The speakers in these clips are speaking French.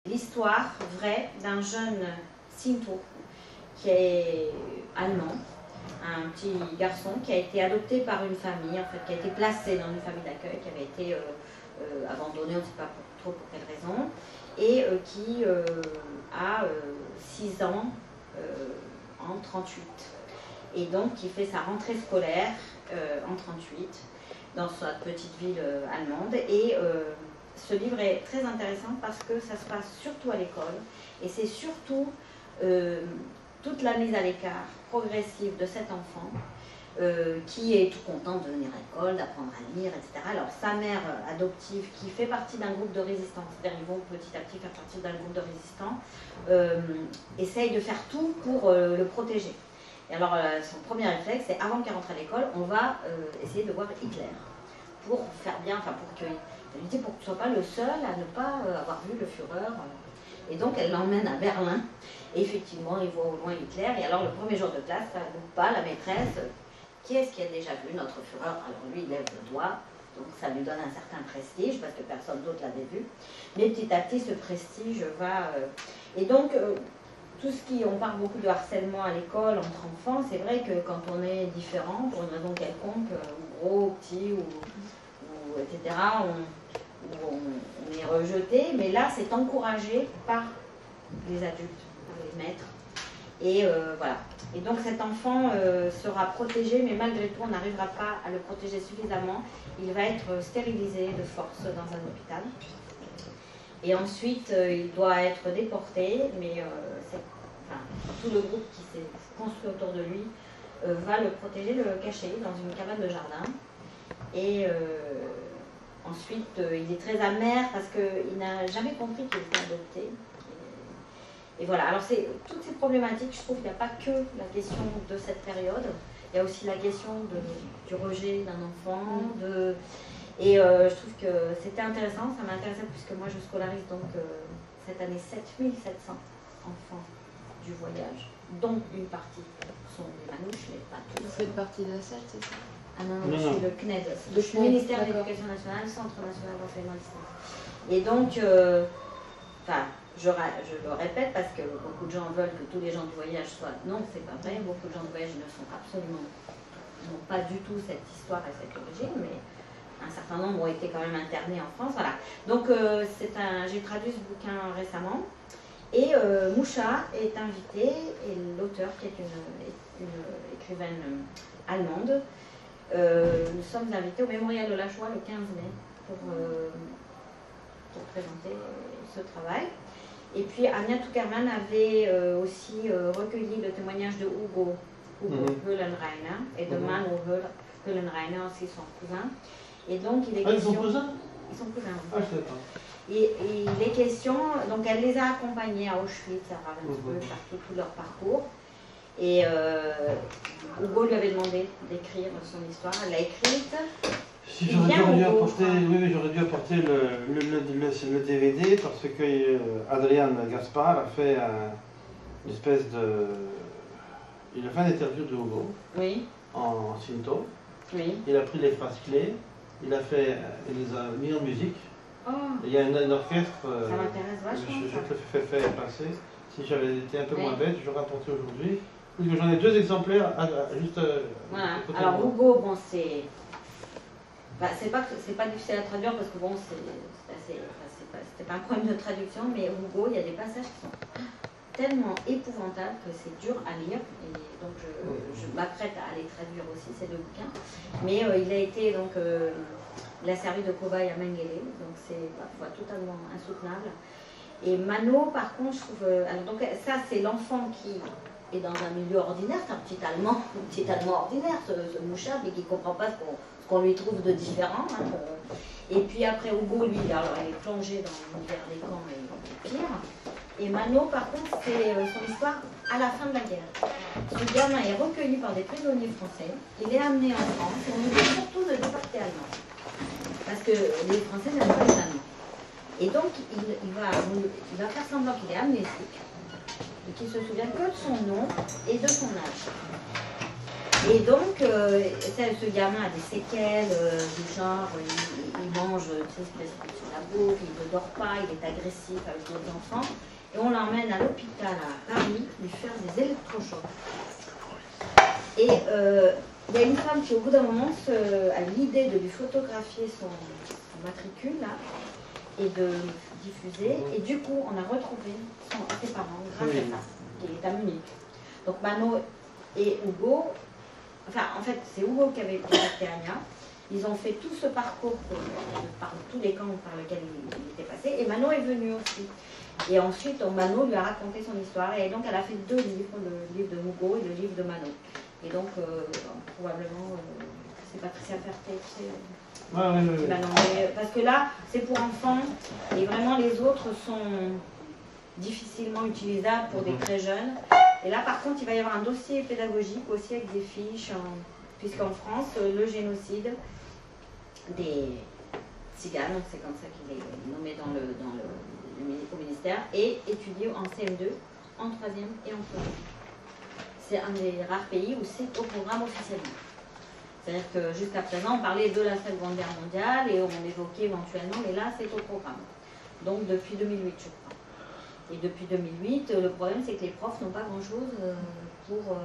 l'histoire vraie d'un jeune Sinto qui est allemand, un petit garçon qui a été adopté par une famille, en fait, qui a été placé dans une famille d'accueil, qui avait été abandonné, on ne sait pas trop pour quelle raison, et qui a 6 ans en 38. Et donc qui fait sa rentrée scolaire en 38 dans sa petite ville allemande. Et ce livre est très intéressant parce que ça se passe surtout à l'école, et c'est surtout toute la mise à l'écart progressive de cet enfant qui est tout content de venir à l'école, d'apprendre à lire, etc. Alors sa mère adoptive, qui fait partie d'un groupe de résistants, c'est-à-dire ils vont petit à petit faire partie d'un groupe de résistants, essaye de faire tout pour le protéger. Et alors son premier réflexe, c'est avant qu'elle rentre à l'école, on va essayer de voir Hitler pour faire bien, enfin pour que, elle lui dit pour que tu ne sois pas le seul à ne pas avoir vu le Führer. Et donc elle l'emmène à Berlin. Et effectivement, il voit au loin Hitler. Et alors le premier jour de classe, ça ne loupe pas, la maîtresse, qui est-ce qui a déjà vu notre Führer? Alors lui, il lève le doigt. Donc ça lui donne un certain prestige, parce que personne d'autre l'avait vu. Mais petit à petit, ce prestige va... Et donc, tout ce qui... On parle beaucoup de harcèlement à l'école, entre enfants. C'est vrai que quand on est différent, pour une raison quelconque, ou gros, petit, ou etc., on est rejeté. Mais là, c'est encouragé par les adultes, par les maîtres. Et voilà. Et donc cet enfant sera protégé, mais malgré tout, on n'arrivera pas à le protéger suffisamment. Il va être stérilisé de force dans un hôpital. Et ensuite, il doit être déporté, mais tout le groupe qui s'est construit autour de lui va le protéger, le cacher dans une cabane de jardin. Et ensuite, il est très amer parce qu'il n'a jamais compris qu'il était adopté. Et voilà, alors c'est toutes ces problématiques, je trouve qu'il n'y a pas que la question de cette période, il y a aussi la question du rejet d'un enfant, et je trouve que c'était intéressant, ça m'intéressait puisque moi je scolarise donc cette année 7700 enfants du voyage, dont une partie sont des manouches, mais pas tous. Vous faites partie de la SET, c'est ça? Ah non, je suis le CNED, le ministère de l'Éducation nationale, Centre national d'enseignement à distance. Et donc, je le répète parce que beaucoup de gens veulent que tous les gens du voyage soient... Non, c'est pas vrai. Beaucoup de gens du voyage ne sont absolument... n'ont pas du tout cette histoire et cette origine, mais un certain nombre ont été quand même internés en France. Voilà. Donc, j'ai traduit ce bouquin récemment. Et Moucha est invitée, et l'auteur, qui est une écrivaine allemande, nous sommes invités au Mémorial de la Shoah le 15 mai pour présenter ce travail. Et puis Anja Tuckerman avait aussi recueilli le témoignage de Hugo Höhlenreiner et de Manu Höhlenreiner, aussi son cousin. Et donc il est question... Ils sont cousins? Ils sont cousins. Ah, je sais pas. Et il est question, donc elle les a accompagnés à Auschwitz, à Ravensbrück, partout, tout leur parcours. Et Hugo lui avait demandé d'écrire son histoire, elle l'a écrite. Si j'aurais dû apporter, oui, j'aurais dû apporter le DVD parce que Adrian Gaspar a fait une espèce de... Il a fait un interview de Hugo en Sinto. Oui. Il a pris les phrases clés, il les a mis en musique. Oh. Il y a un orchestre. Ça m'intéresse vachement. Je te le fais passer. Si j'avais été un peu moins bête, j'aurais apporté aujourd'hui. J'en ai 2 exemplaires juste. Voilà. Alors Hugo, bon, c'est pas difficile à traduire parce que bon, c'était pas un problème de traduction, mais Hugo, il y a des passages qui sont tellement épouvantables que c'est dur à lire, et donc je m'apprête à les traduire aussi, ces 2 bouquins. Mais il a été donc, il a servi de cobaye à Mengele, donc c'est parfois totalement insoutenable. Et Mano, par contre, je trouve, alors donc ça c'est l'enfant qui est dans un milieu ordinaire, c'est un petit Allemand ordinaire, ce mouchard, mais qui ne comprend pas ce qu'on lui trouve de différent. Hein. Et puis après, Hugo, lui, alors, elle est plongée dans l'univers des camps et pire. Et Mano, par contre, c'est son histoire à la fin de la guerre. Ce gamin est recueilli par des prisonniers français, il est amené en France, et on nous dit surtout de déporter allemand. Parce que les Français n'aiment pas les Allemands. Et donc, il va faire semblant qu'il est amnésique, et qu'il ne se souvient que de son nom et de son âge. Et donc, ce gamin a des séquelles du genre, il mange, tu sais, sur la bouffe, il ne dort pas, il est agressif avec d'autres enfants. Et on l'emmène à l'hôpital à Paris, lui faire des électrochocs. Et il y a une femme qui, au bout d'un moment, a l'idée de lui photographier son matricule, là, et de le diffuser. Et du coup, on a retrouvé ses parents grâce à ça, qui est à Munich. Donc Mano et Hugo, enfin, en fait, c'est Hugo qui avait contacté Anya. Ils ont fait tout ce parcours par tous les camps par lesquels il était passé. Et Mano est venu aussi. Et ensuite, Mano lui a raconté son histoire. Et donc, elle a fait 2 livres, le livre de Hugo et le livre de Mano. Et donc, probablement, c'est Patricia Ferté qui va nommer. Parce que là, c'est pour enfants. Et vraiment, les autres sont difficilement utilisables pour des très jeunes. Et là, par contre, il va y avoir un dossier pédagogique aussi avec des fiches, puisqu'en France, le génocide des Tziganes, c'est comme ça qu'il est nommé au ministère, est étudié en CM2, en 3e et en 1er. C'est un des rares pays où c'est au programme officiellement. C'est-à-dire que jusqu'à présent, on parlait de la Seconde Guerre mondiale et on évoquait éventuellement, mais là, c'est au programme. Donc depuis 2008, je crois. Et depuis 2008, le problème, c'est que les profs n'ont pas grand-chose pour...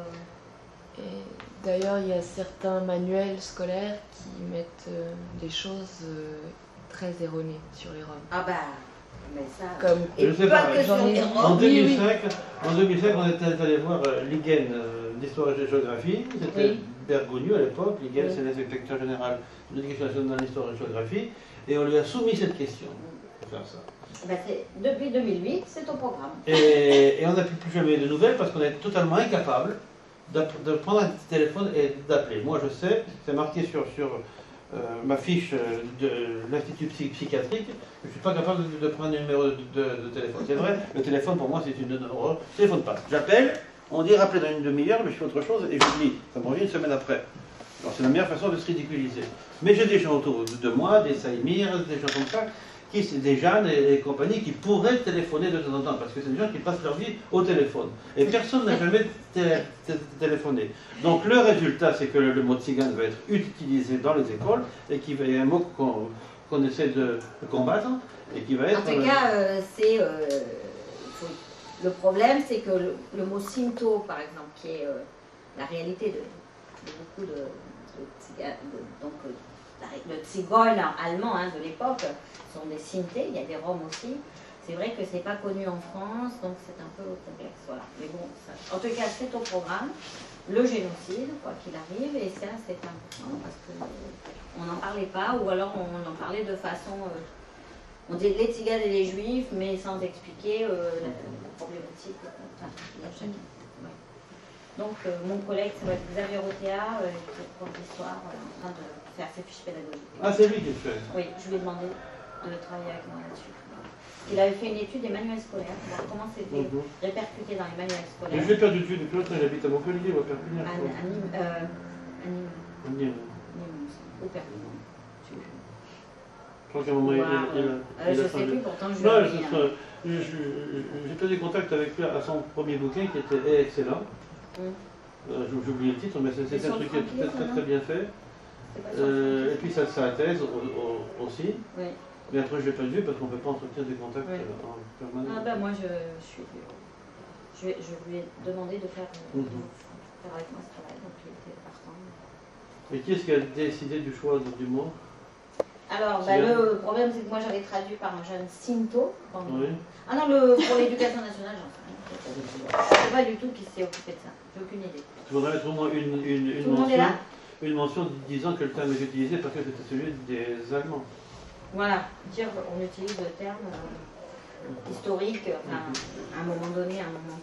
Et d'ailleurs, il y a certains manuels scolaires qui mettent des choses très erronées sur les Roms. Ah bah, mais ça... Comme... Je sais pas, en 2005, oui. On était allé voir Ligen d'histoire et de géographie. C'était Bergogneau à l'époque. Ligen, c'est l'inspecteur général de l'éducation nationale d'histoire et de géographie. Et on lui a soumis cette question pour faire ça. Ben depuis 2008, c'est au programme. Et on n'a plus jamais de nouvelles parce qu'on est totalement incapable de prendre un téléphone et d'appeler. Moi, je sais, c'est marqué sur ma fiche de l'Institut psychiatrique, je ne suis pas capable de prendre un numéro de téléphone. C'est vrai, le téléphone pour moi c'est une horreur. Je ne téléphone pas. J'appelle, on dit rappeler dans une demi-heure, mais je fais autre chose et j'oublie. Ça me revient une semaine après. Alors c'est la meilleure façon de se ridiculiser. Mais j'ai des gens autour de moi, des Saïmir, des gens comme ça, des Jeanne et compagnie qui pourraient téléphoner de temps en temps, parce que c'est des gens qui passent leur vie au téléphone. Et personne n'a jamais téléphoné. Donc le résultat, c'est que le mot tzigane va être utilisé dans les écoles, et qu'il va y avoir un mot qu'on essaie de combattre, et qui va être... En tout cas, le problème, c'est que le mot Sinto, par exemple, qui est la réalité de beaucoup de tziganes, donc le tzigane allemand de l'époque, sont des Sintés, il y a des Roms aussi. C'est vrai que c'est pas connu en France, donc c'est un peu complexe. Voilà. Mais bon, en tout cas, c'est au programme, le génocide, quoi qu'il arrive, et ça, c'est important parce qu'on n'en parlait pas, ou alors on en parlait de façon. On dit les Tziganes et les Juifs, mais sans expliquer la problématique. Donc, mon collègue, ça va être Xavier Rotea, qui est prof d'histoire, en train de faire ses fiches pédagogiques. Ah, c'est lui qui le fait. Oui, je lui ai demandé de travailler avec moi là-dessus. Il avait fait une étude des manuels scolaires, pour voir comment c'était répercuté dans les manuels scolaires. Je l'ai perdu de vue depuis longtemps, j'habite à Montpellier ou à Perpignan. Nîmes, ou Perpignan. Je crois qu'à un moment, il a je ne sais plus, pourtant je l'ai j'ai perdu contact avec lui à son premier bouquin qui était excellent. J'ai oublié le titre, mais c'est un truc qui est très bien fait. Et puis sa thèse aussi. Oui. Mais après je l'ai perdu parce qu'on ne peut pas entretenir des contacts en permanence. Ah ben moi je lui ai demandé de faire avec moi ce travail, donc il était partant. Et qui est-ce qui a décidé du choix du mot? Alors, le problème, c'est que moi, j'avais traduit par un jeune Sinto. Oui. Ah non, pour l'éducation nationale, j'en sais rien. Je ne sais pas du tout qui s'est occupé de ça. J'ai aucune idée. Tu voudrais mettre au moins une mention disant que le terme est utilisé parce que c'était celui des Allemands. Voilà, dire on utilise le terme historique, enfin, à un moment donné, à un moment.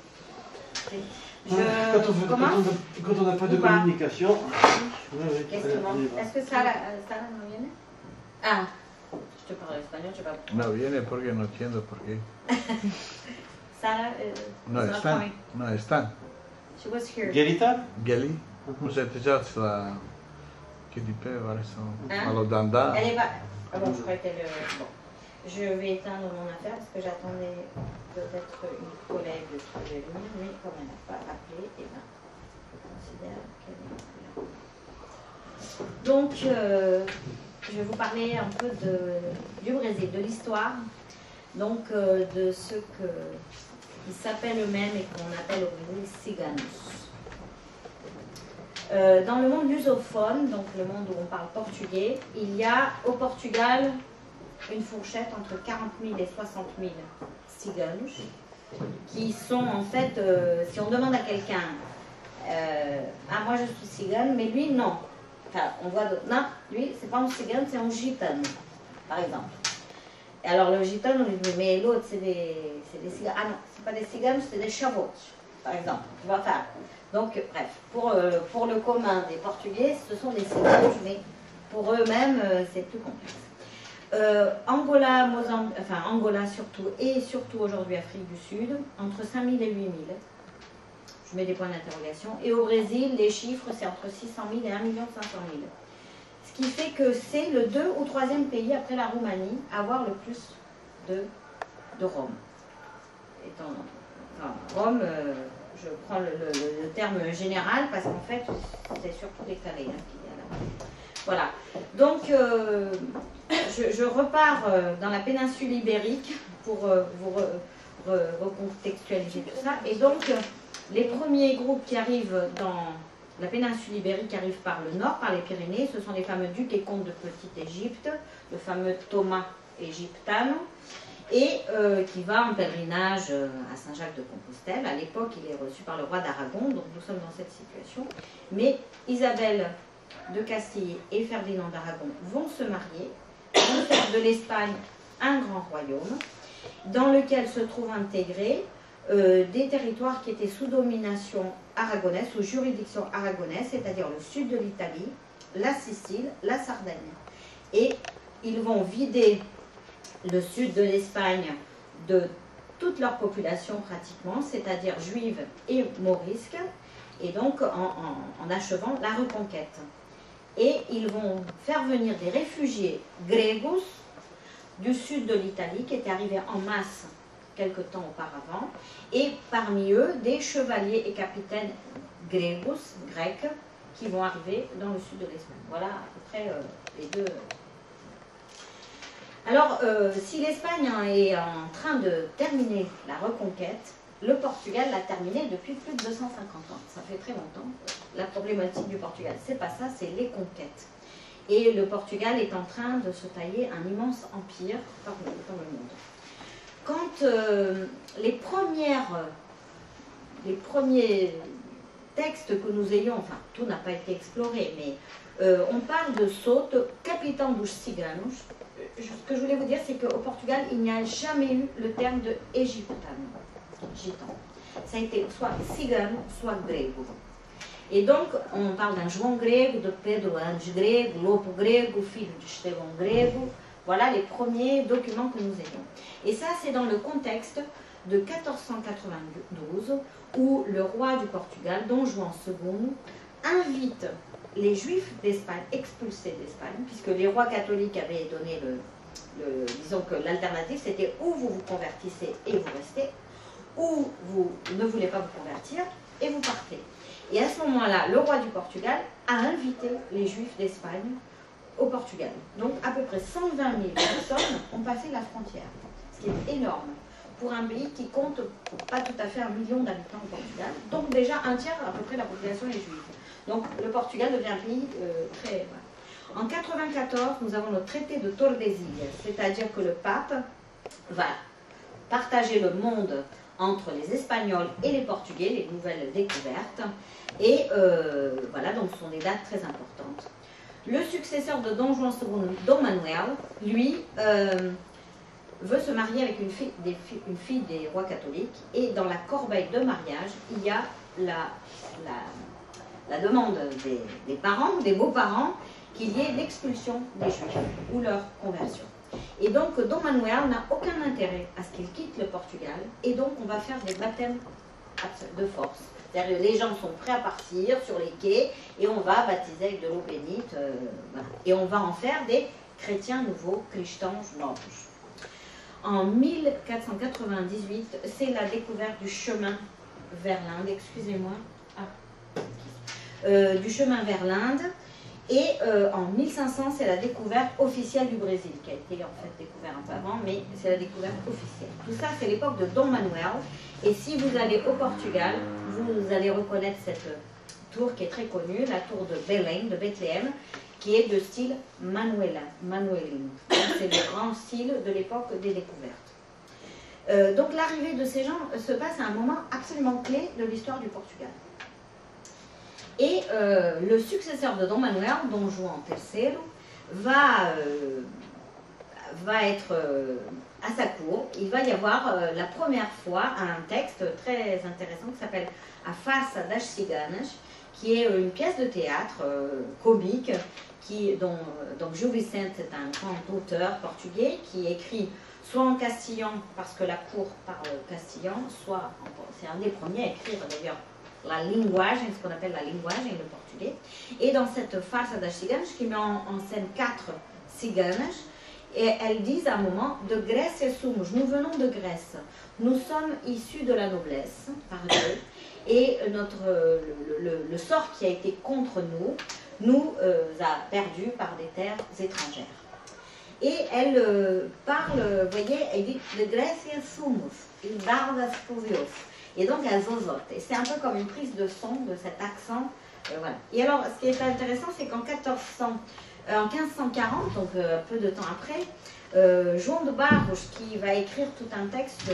Quand on n'a pas de communication. Qu'est-ce que est-ce que ça no viene? Ah, je te parle espagnol, je sais pas pourquoi. No viene porque no entiendo por qué. Sara no están. She was here. Gerita? Geli. Może powiedzieć la che di pe sont malodanda. Elle est pas. Ah bon, je crois qu'elle. Bon. Je vais éteindre mon affaire parce que j'attendais peut-être une collègue qui devait venir, mais comme elle n'a pas appelé, et ben. considère qu'elle est là. Donc, je vais vous parler un peu du Brésil, de l'histoire, donc de ceux qui s'appellent eux-mêmes et qu'on appelle au Brésil ciganos. Dans le monde lusophone, donc le monde où on parle portugais, il y a au Portugal une fourchette entre 40 000 et 60 000 ciganos, qui sont en fait, si on demande à quelqu'un, ah moi je suis cigane, mais lui non. Enfin, on voit non, lui c'est pas un cigane, c'est un gitano, par exemple. Et alors le gitano, on lui dit, mais l'autre c'est des ciganes. Ah non, c'est pas des ciganes, c'est des chavots, par exemple. Tu vois, enfin, donc bref, pour le commun des Portugais, ce sont des ciganes, mais pour eux-mêmes, c'est plus complexe. Angola, Mozambique, enfin Angola surtout, et surtout aujourd'hui Afrique du Sud, entre 5 000 et 8 000. Je mets des points d'interrogation. Et au Brésil, les chiffres, c'est entre 600 000 et 1 500 000. Ce qui fait que c'est le 2 ou 3e pays après la Roumanie à avoir le plus de Roms. Rome, je prends le terme général parce qu'en fait, c'est surtout les Calais qu'il y a là. Voilà. Donc, je repars dans la péninsule ibérique pour vous recontextualiser tout ça. Et donc, les premiers groupes qui arrivent dans la péninsule ibérique qui arrivent par le nord, par les Pyrénées, ce sont les fameux ducs et comtes de Petite Égypte, le fameux Thomas Égyptano, et qui va en pèlerinage à Saint-Jacques-de-Compostelle. À l'époque, il est reçu par le roi d'Aragon, donc nous sommes dans cette situation. Mais Isabelle de Castille et Ferdinand d'Aragon vont se marier, vont faire de l'Espagne un grand royaume, dans lequel se trouvent intégrés des territoires qui étaient sous domination aragonaise, sous juridiction aragonaise, c'est-à-dire le sud de l'Italie, la Sicile, la Sardaigne. Et ils vont vider le sud de l'Espagne de toute leur population pratiquement, c'est-à-dire juive et morisque, et donc en achevant la reconquête. Et ils vont faire venir des réfugiés grégos du sud de l'Italie qui étaient arrivés en masse quelque temps auparavant, et parmi eux des chevaliers et capitaines grecs qui vont arriver dans le sud de l'Espagne. Voilà à peu près les deux. Alors, si l'Espagne est en train de terminer la reconquête, le Portugal l'a terminé depuis plus de 250 ans. Ça fait très longtemps. La problématique du Portugal, c'est pas ça, c'est les conquêtes. Et le Portugal est en train de se tailler un immense empire dans le monde. Quand les premiers textes que nous ayons, enfin tout n'a pas été exploré, mais on parle de Soto, capitaine dos ciganos. Ce que je voulais vous dire, c'est qu'au Portugal, il n'y a jamais eu le terme de Égyptano, gitan. Ça a été soit cigano, soit grego. Et donc, on parle d'un João grego, de Pedro Andes grego, Lopo grego, filho de Estevão grego. Voilà les premiers documents que nous ayons. Et ça, c'est dans le contexte de 1492, où le roi du Portugal, Dom João II, invite les Juifs d'Espagne, expulsés d'Espagne, puisque les rois catholiques avaient donné disons que l'alternative, c'était ou vous vous convertissez et vous restez, ou vous ne voulez pas vous convertir et vous partez. Et à ce moment-là, le roi du Portugal a invité les Juifs d'Espagne au Portugal. Donc à peu près 120 000 personnes ont passé la frontière, ce qui est énorme pour un pays qui compte pas tout à fait 1 million d'habitants au Portugal. Donc déjà un tiers à peu près de la population est juive. Donc le Portugal devient un pays très... En 1994, nous avons le traité de Tordesillas, c'est-à-dire que le pape va partager le monde entre les Espagnols et les Portugais, les nouvelles découvertes. Et voilà, donc ce sont des dates très importantes. Le successeur de Dom João II, Dom Manuel, lui, veut se marier avec une fille des rois catholiques. Et dans la corbeille de mariage, il y a la demande des parents, des beaux-parents, qu'il y ait l'expulsion des Juifs ou leur conversion. Et donc, Dom Manuel n'a aucun intérêt à ce qu'il quitte le Portugal. Et donc, on va faire des baptêmes de force. C'est-à-dire les gens sont prêts à partir sur les quais et on va baptiser avec de l'eau bénite. Voilà. Et on va en faire des chrétiens nouveaux, cristãos novos. En 1498, c'est la découverte du chemin vers l'Inde. Excusez-moi. Ah, qui du chemin vers l'Inde. Et en 1500, c'est la découverte officielle du Brésil, qui a été en fait découvert un peu avant, mais c'est la découverte officielle. Tout ça, c'est l'époque de Dom Manuel. Et si vous allez au Portugal, vous allez reconnaître cette tour qui est très connue, la tour de Belém, de Bethléem, qui est de style manuelino. C'est le grand style de l'époque des découvertes. Donc l'arrivée de ces gens se passe à un moment absolument clé de l'histoire du Portugal. Et le successeur de Dom Manuel, Dom João III, va être à sa cour. Il va y avoir la première fois un texte très intéressant qui s'appelle A Farsa das Ciganas, qui est une pièce de théâtre comique, donc Gil Vicente est un grand auteur portugais qui écrit soit en castillan, parce que la cour parle castillan, soit, c'est un des premiers à écrire d'ailleurs, la linguage, ce qu'on appelle la linguage, le portugais. Et dans cette farsa das ciganas, qui met en scène 4 ciganas, et elles disent à un moment, de Grèce somos, nous venons de Grèce, nous sommes issus de la noblesse, par Dieu, et le sort qui a été contre nous a perdu par des terres étrangères. Et elle parle, vous voyez, elle dit, de Grèce somos, il bardas pluvios. Et donc elle zozote. Et c'est un peu comme une prise de son de cet accent. Voilà. Et alors, ce qui est intéressant, c'est qu'en 1540, donc peu de temps après, João de Barros, qui va écrire tout un texte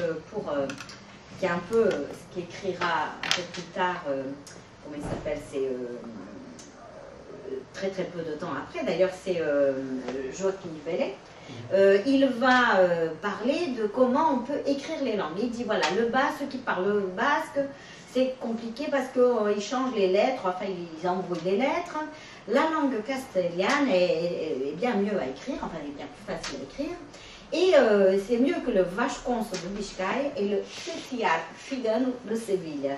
qui est un peu ce qu'il écrira un peu plus tard, comment il s'appelle, c'est très très peu de temps après, d'ailleurs c'est Joaquim Vélez. Il va parler de comment on peut écrire les langues. Il dit voilà, le basque, ceux qui parlent le basque, c'est compliqué parce qu'ils changent les lettres, enfin ils embrouillent les lettres. La langue castellane est bien mieux à écrire, enfin elle est bien plus facile à écrire. Et c'est mieux que le Vasconcelos de Biscaye et le Ceciar Cigano de Séville,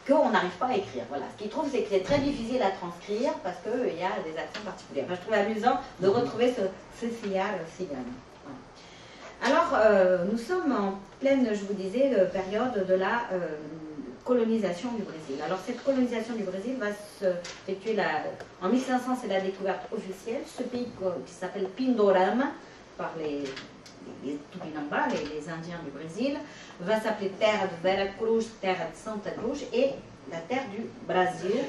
qu'on n'arrive pas à écrire. Voilà. Ce qu'il trouve, c'est que c'est très difficile à transcrire parce qu'il y a des accents particuliers. Enfin, je trouve amusant de retrouver ce Ceciar Cigano. Voilà. Alors, nous sommes en pleine, je vous disais, période de la colonisation du Brésil. Alors, cette colonisation du Brésil va s'effectuer en 1500, c'est la découverte officielle. Ce pays qui s'appelle Pindorama, par les Tupinambá, les Indiens du Brésil, va s'appeler Terra de Veracruz, Terra de Santa Cruz et la terre du Brésil.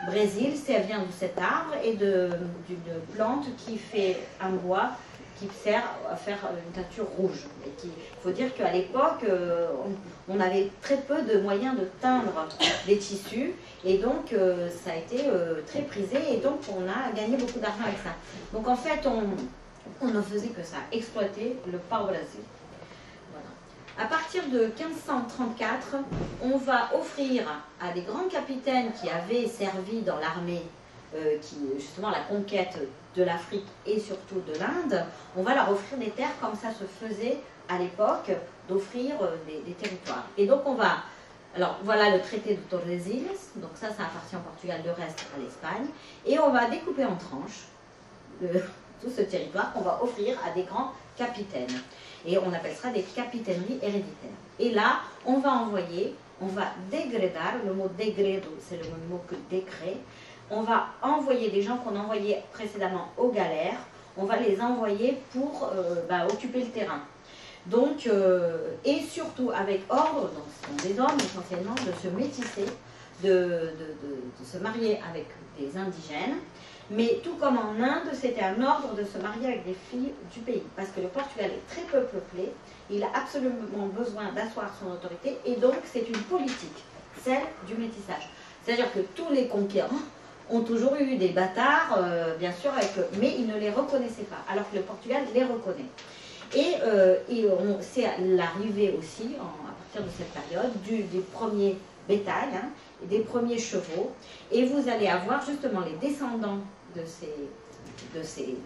Brésil, ça vient de cet arbre et d'une plante qui fait un bois qui sert à faire une teinture rouge. Il faut dire qu'à l'époque, on avait très peu de moyens de teindre les tissus et donc ça a été très prisé et donc on a gagné beaucoup d'argent avec ça. Donc en fait, on ne faisait que ça, exploiter le pau-brasil. Voilà. À partir de 1534, on va offrir à des grands capitaines qui avaient servi dans l'armée, justement la conquête de l'Afrique et surtout de l'Inde, on va leur offrir des terres comme ça se faisait à l'époque, d'offrir des territoires. Et donc on va, alors voilà le traité de Tordesillas, donc ça appartient au Portugal, le reste à l'Espagne, et on va découper en tranches tout ce territoire qu'on va offrir à des grands capitaines. Et on appelle ça des capitaineries héréditaires. Et là, on va degredar, le mot degredo, c'est le même mot que décret. On va envoyer des gens qu'on envoyait précédemment aux galères, on va les envoyer pour occuper le terrain. Donc, et surtout avec ordre, donc ce sont des hommes essentiellement, de se métisser, de se marier avec des indigènes. Mais tout comme en Inde, c'était un ordre de se marier avec des filles du pays. Parce que le Portugal est très peu peuplé, il a absolument besoin d'asseoir son autorité, et donc c'est une politique, celle du métissage. C'est-à-dire que tous les conquérants ont toujours eu des bâtards, bien sûr, mais ils ne les reconnaissaient pas, alors que le Portugal les reconnaît. Et c'est l'arrivée aussi, à partir de cette période, des premiers bétails, des premiers chevaux, et vous allez avoir justement les descendants de ces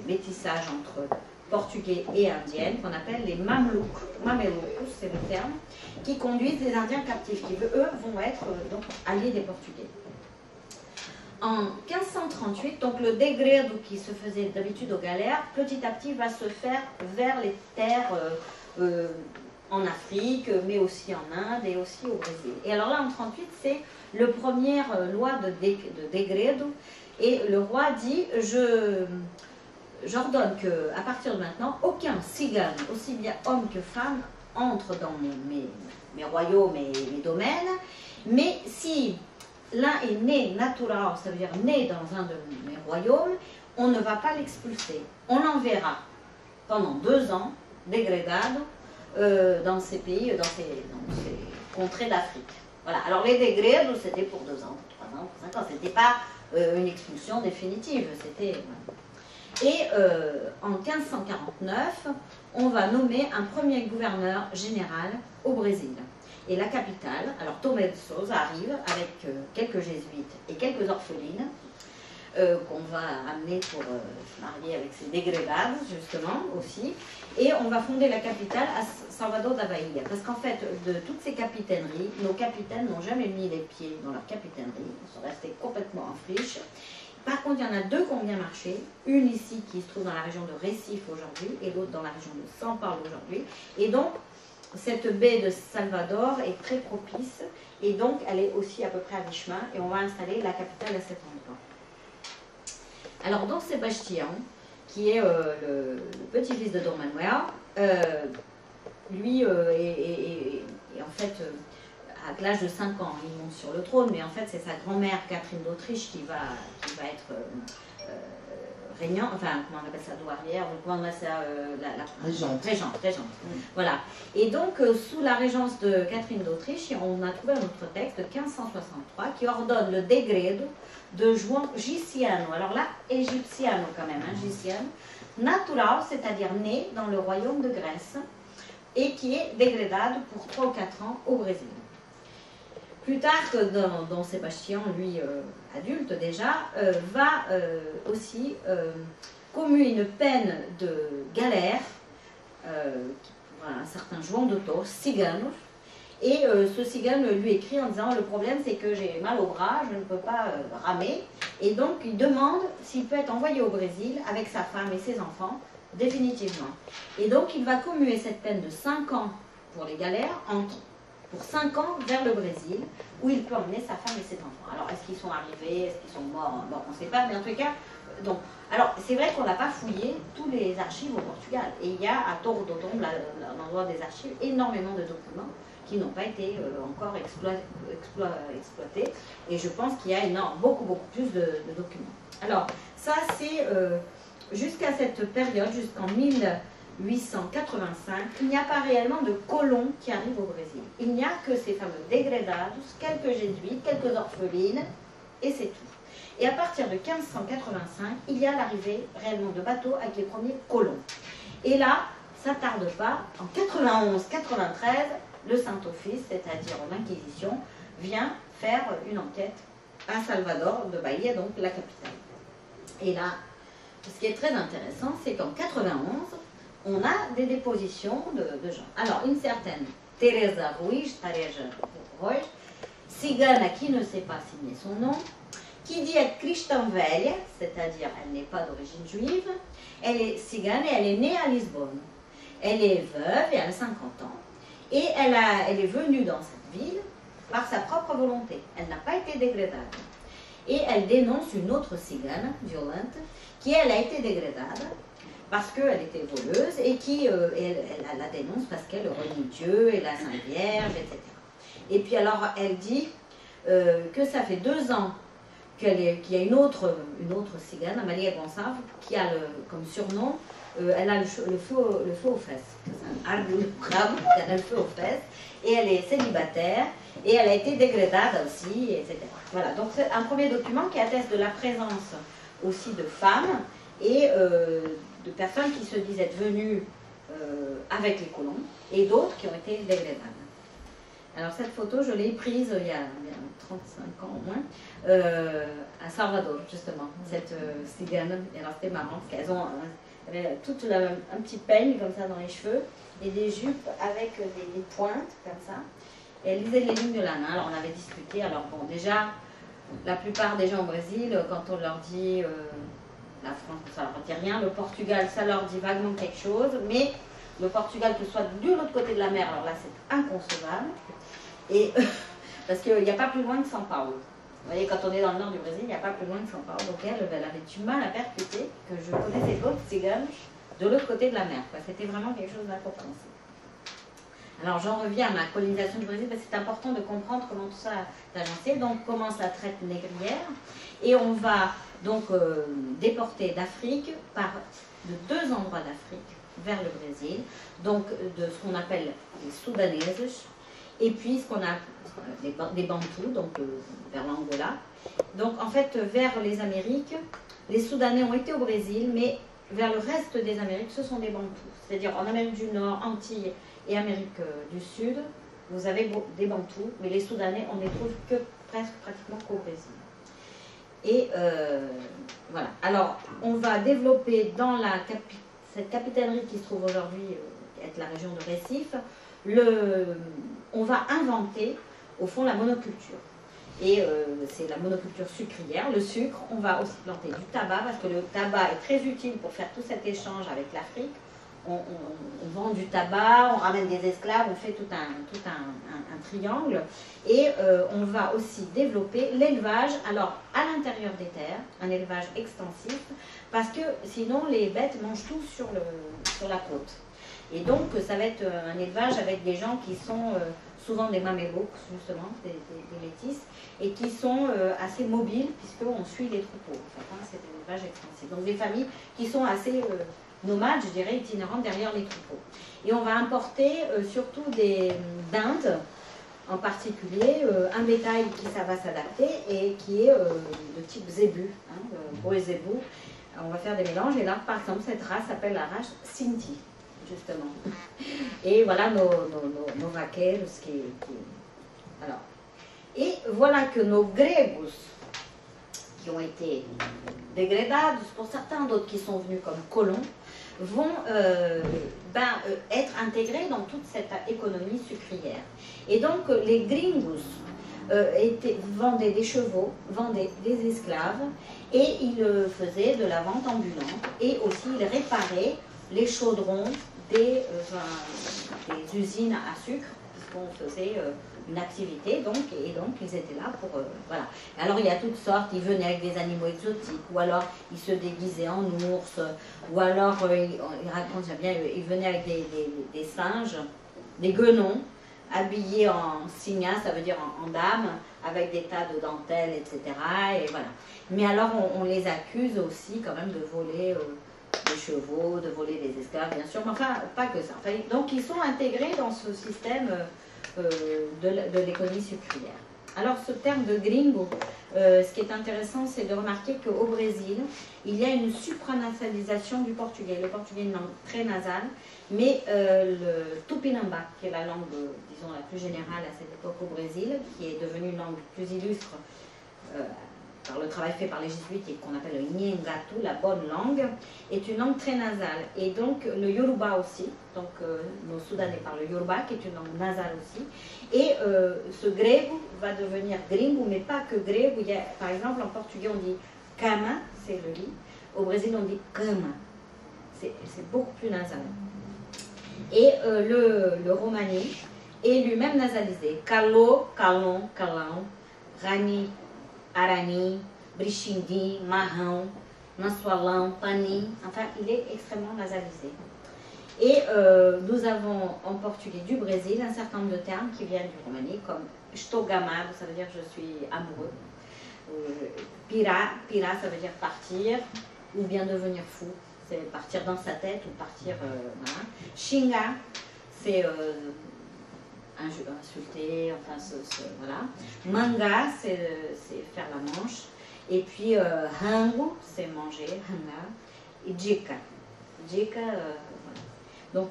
métissages entre portugais et indiennes, qu'on appelle les mamelouks, c'est le terme, qui conduisent des Indiens captifs, qui eux vont être donc alliés des Portugais. En 1538, donc le degredo qui se faisait d'habitude aux galères, petit à petit va se faire vers les terres en Afrique, mais aussi en Inde et aussi au Brésil. Et alors là, en 1938, c'est la première loi de degredo, et le roi dit, j'ordonne qu'à partir de maintenant, aucun cigane, aussi bien homme que femme, entre dans mes royaumes et mes domaines, mais si l'un est né natural, ça veut dire né dans un de mes royaumes, on ne va pas l'expulser. On l'enverra pendant 2 ans, degredado, dans ces pays, dans ces contrées d'Afrique. Voilà. Alors les degredos, c'était pour 2 ans, pour 3 ans, pour 5 ans. C'était pas une expulsion définitive. C'était... Et en 1549, on va nommer un premier gouverneur général au Brésil. Et la capitale, alors Tomé de Souza arrive avec quelques jésuites et quelques orphelines qu'on va amener pour se marier avec ces degredados, justement, aussi. Et on va fonder la capitale à Salvador da Bahia. Parce qu'en fait, de toutes ces capitaineries, nos capitaines n'ont jamais mis les pieds dans leur capitainerie. Ils sont restés complètement en friche. Par contre, il y en a 2 qui ont bien marché. Une ici qui se trouve dans la région de Recife aujourd'hui et l'autre dans la région de São Paulo aujourd'hui. Et donc, cette baie de Salvador est très propice et donc elle est aussi à peu près à mi-chemin et on va installer la capitale à cet endroit. Alors, Don Sebastião, qui est le petit-fils de Don Manuel, lui est en fait... à l'âge de 5 ans, il monte sur le trône, mais en fait c'est sa grand-mère Catherine d'Autriche qui va être régnante, enfin comment on appelle ça, douairière, comment on appelle ça, régente. Voilà. Et donc sous la régence de Catherine d'Autriche, on a trouvé un autre texte de 1563 qui ordonne le degredo de João Giciano, alors là, égyptiano quand même, hein, Giciano, natural, c'est-à-dire né dans le royaume de Grèce, et qui est degredado pour 3 ou 4 ans au Brésil. Plus tard, Don Sebastião, lui, adulte déjà, va aussi commuer une peine de galère pour un certain João de Tor, cigano. Et ce cigane lui écrit en disant « Le problème, c'est que j'ai mal au bras, je ne peux pas ramer. » Et donc, il demande s'il peut être envoyé au Brésil avec sa femme et ses enfants, définitivement. Et donc, il va commuer cette peine de 5 ans pour les galères pour 5 ans vers le Brésil, où il peut emmener sa femme et ses enfants. Alors, est-ce qu'ils sont arrivés, est-ce qu'ils sont morts? Bon, on ne sait pas, mais en tout cas, donc, alors, c'est vrai qu'on n'a pas fouillé tous les archives au Portugal. Et il y a à Torre do Tombo, l'endroit des archives, énormément de documents qui n'ont pas été encore exploités. Et je pense qu'il y a beaucoup plus de documents. Alors, ça, c'est jusqu'à cette période, jusqu'en 1885, il n'y a pas réellement de colons qui arrivent au Brésil. Il n'y a que ces fameux degredados, quelques jésuites, quelques orphelines, et c'est tout. Et à partir de 1585, il y a l'arrivée réellement de bateaux avec les premiers colons. Et là, ça ne tarde pas, en 91-93, le Saint-Office, c'est-à-dire l'Inquisition, vient faire une enquête à Salvador de Bahia, donc la capitale. Et là, ce qui est très intéressant, c'est qu'en 91, on a des dépositions de gens. Alors, une certaine Teresa Ruiz, cigane qui ne sait pas signer son nom, qui dit être cristã velha, c'est-à-dire elle n'est pas d'origine juive, elle est cigane et elle est née à Lisbonne. Elle est veuve et elle a 50 ans. Et elle est venue dans cette ville par sa propre volonté. Elle n'a pas été degredada. Et elle dénonce une autre cigane, violente, qui elle a été degredada parce qu'elle était voleuse et qui elle la dénonce parce qu'elle renie Dieu et la Sainte Vierge, etc. Et puis alors elle dit que ça fait 2 ans qu'il y a une autre cigane, Amalia Gonçalves, qui a comme surnom, elle a le feu aux fesses. Elle a le feu aux fesses et elle est célibataire et elle a été degredada aussi, etc. Voilà, donc c'est un premier document qui atteste de la présence aussi de femmes et de personnes qui se disent être venues avec les colons et d'autres qui ont été degredadas. Alors cette photo, je l'ai prise il y a 35 ans au moins, à Salvador justement, cette cigane. Et alors c'était marrant parce qu'elles avaient toutes un petit peigne comme ça dans les cheveux et des jupes avec des pointes comme ça. Et elles lisaient les lignes de la main. Alors on avait discuté. Alors bon, déjà, la plupart des gens au Brésil, quand on leur dit la France, ça leur dit rien. Le Portugal, ça leur dit vaguement quelque chose, mais le Portugal qui soit de l'autre côté de la mer, alors là c'est inconcevable, et, parce qu'il n'y a pas plus loin que São Paulo. Vous voyez, quand on est dans le nord du Brésil, il n'y a pas plus loin que São Paulo. Donc elle avait du mal à percuter que je connaissais d'autres tziganes de l'autre côté de la mer. C'était vraiment quelque chose d'incompréhensible. Alors j'en reviens à ma colonisation du Brésil, parce que c'est important de comprendre comment tout ça est agencé. Donc commence la traite négrière, et on va donc déporter d'Afrique, de 2 endroits d'Afrique, vers le Brésil, donc de ce qu'on appelle les Soudanaises, et puis ce qu'on a des Bantous, donc vers l'Angola. Donc en fait, vers les Amériques, les Soudanais ont été au Brésil, mais vers le reste des Amériques, ce sont des Bantous. C'est-à-dire en Amérique du Nord, Antilles et Amérique du Sud, vous avez des Bantous, mais les Soudanais, on ne les trouve que pratiquement qu'au Brésil. Et voilà. Alors, on va développer dans cette capitainerie qui se trouve aujourd'hui, qui est la région de Recife, on va inventer, au fond, la monoculture. Et c'est la monoculture sucrière, le sucre. On va aussi planter du tabac, parce que le tabac est très utile pour faire tout cet échange avec l'Afrique. On vend du tabac, on ramène des esclaves, on fait tout un triangle. Et on va aussi développer l'élevage, alors à l'intérieur des terres, un élevage extensif, parce que sinon les bêtes mangent tout sur la côte. Et donc ça va être un élevage avec des gens qui sont souvent des mamelouks, justement, des métis, et qui sont assez mobiles, puisqu'on suit les troupeaux. En fait, hein, c'est un élevage extensif. Donc des familles qui sont assez nomades, je dirais, itinérantes derrière les troupeaux. Et on va importer surtout d'Inde, en particulier, un bétail qui ça va s'adapter et qui est de type zébu, hein, boi zébu. On va faire des mélanges, et là, par exemple, cette race s'appelle la race Sinti, justement. Et voilà nos vaqueiros Alors, et voilà que nos grégos, qui ont été dégradés pour certains, d'autres qui sont venus comme colons, vont être intégrés dans toute cette économie sucrière. Et donc les gringos vendaient des chevaux, vendaient des esclaves, et ils faisaient de la vente ambulante, et aussi ils réparaient les chaudrons des usines à sucre, puisqu'on faisait une activité, et donc ils étaient là pour... voilà. Alors il y a toutes sortes, ils venaient avec des animaux exotiques, ou alors ils se déguisaient en ours, ou alors ils racontent bien, ils venaient avec des singes, des guenons, habillés en signa, ça veut dire en dame, avec des tas de dentelles, etc. Et voilà. Mais alors on les accuse aussi quand même de voler des chevaux, de voler des esclaves, bien sûr, mais enfin, pas que ça. Enfin, donc ils sont intégrés dans ce système de l'économie sucrière. Alors ce terme de gringo, ce qui est intéressant, c'est de remarquer qu'au Brésil, il y a une supranasalisation du portugais. Le portugais est une langue très nasale, mais le tupinamba, qui est la langue, disons, la plus générale à cette époque au Brésil, qui est devenue une langue plus illustre par le travail fait par les jésuites et qu'on appelle le Nhengatu, la bonne langue, est une langue très nasale. Et donc le Yoruba aussi, donc nos Soudanais parlent le Yoruba, qui est une langue nasale aussi. Et ce grego va devenir gringo, mais pas que grego. Il y a, par exemple, en portugais, on dit cama, c'est le lit. Au Brésil, on dit cama. C'est beaucoup plus nasal. Et le romani est lui-même nasalisé. Calo, calon, calão, rani, arani, brixindi, marrão, nansualão, pani. Enfin, il est extrêmement nasalisé. Et nous avons en portugais du Brésil un certain nombre de termes qui viennent du romani, comme estou gamado, ça veut dire je suis amoureux. Pira, pira, ça veut dire partir, ou bien devenir fou, c'est partir dans sa tête ou partir. Voilà. Xinga, c'est insulter, enfin voilà. Manga, c'est faire la manche. Et puis rango, c'est manger, hanga. Et dica. Dica, voilà. Donc,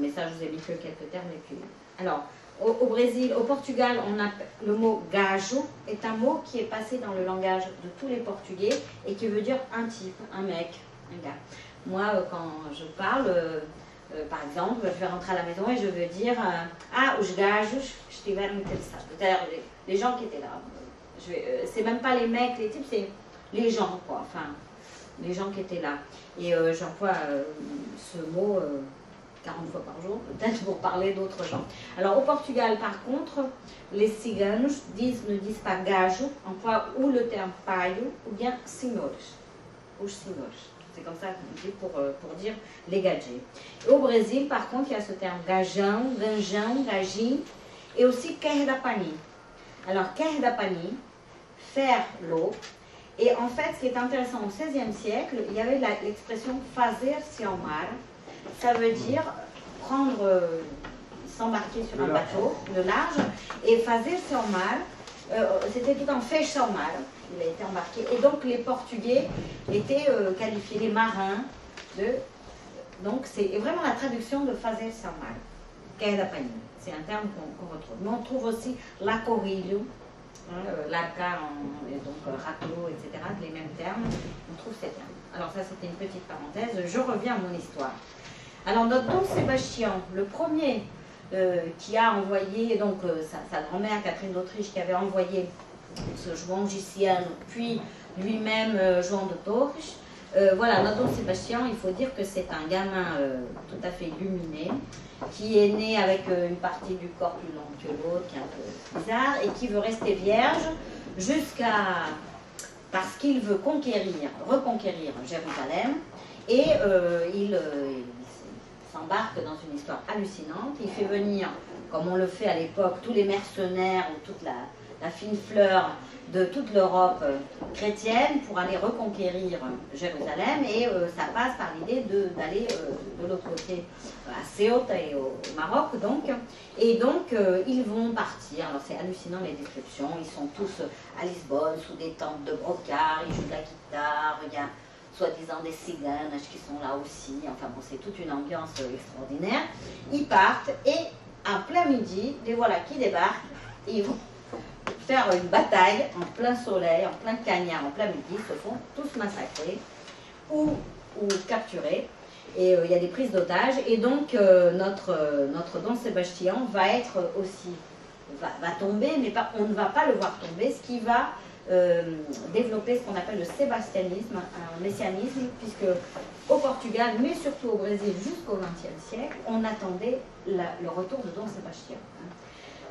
mais ça, je vous ai mis que quelques termes. Et puis, alors, au Brésil, au Portugal, on a le mot gajo est un mot qui est passé dans le langage de tous les Portugais et qui veut dire un type, un mec, un gars. Moi, quand je parle, par exemple, je vais rentrer à la maison et je veux dire ah, os gajos estiveram interessados. C'est-à-dire les gens qui étaient là. C'est même pas les mecs, les types, c'est les gens, quoi. Enfin, les gens qui étaient là. Et j'emploie ce mot 40 fois par jour, peut-être pour parler d'autres gens. Alors au Portugal, par contre, les ciganos ne disent pas gajo, emploient ou le terme paio ou bien senhores, os senhores. C'est comme ça qu'on dit pour dire les gadgets. Et au Brésil, par contre, il y a ce terme gajão, ganjão, gajim, et aussi quer da pani. Alors, quer da pani, faire l'eau. Et en fait, ce qui est intéressant, au XVIe siècle, il y avait l'expression fazer-se ao mar. Ça veut dire prendre, s'embarquer sur un bateau, le large, et fazer-se ao mar, c'était tout un feixe ao mar. Il a été embarqué. Et donc, les Portugais étaient qualifiés, les marins, donc c'est vraiment la traduction de fazer-se ao mar, quer da pani. C'est un terme qu'on retrouve. Mais on trouve aussi l'acorilho, l'arca, et donc raclo, etc., les mêmes termes. On trouve ces termes. Alors ça, c'était une petite parenthèse. Je reviens à mon histoire. Alors, notre Don Sébastien, le premier qui a envoyé, donc sa grand-mère, Catherine d'Autriche, qui avait envoyé ce João Giciano, puis lui-même João de Torres. Voilà, notre Don Sébastien, il faut dire que c'est un gamin tout à fait illuminé, qui est né avec une partie du corps plus longue que l'autre, qui est un peu bizarre, et qui veut rester vierge jusqu'à... parce qu'il veut reconquérir Jérusalem, et il s'embarque dans une histoire hallucinante. Il fait venir, comme on le fait à l'époque, tous les mercenaires ou toute la fine fleur de toute l'Europe chrétienne pour aller reconquérir Jérusalem, et ça passe par l'idée d'aller de l'autre côté à Ceuta et au Maroc, donc. Et donc ils vont partir. Alors c'est hallucinant les descriptions. Ils sont tous à Lisbonne sous des tentes de brocart, ils jouent de la guitare, il y a soi-disant des ciganes qui sont là aussi. Enfin bon, c'est toute une ambiance extraordinaire. Ils partent et en plein midi, les voilà qui débarquent. Ils vont faire une bataille en plein soleil, en plein cagnard, en plein midi, se font tous massacrer ou capturer. Et il y a des prises d'otages. Et donc notre Don Sébastien va être aussi, va tomber, mais on ne va pas le voir tomber, ce qui va développer ce qu'on appelle le sébastianisme, un messianisme, puisque au Portugal, mais surtout au Brésil jusqu'au XXe siècle, on attendait le retour de Don Sébastien.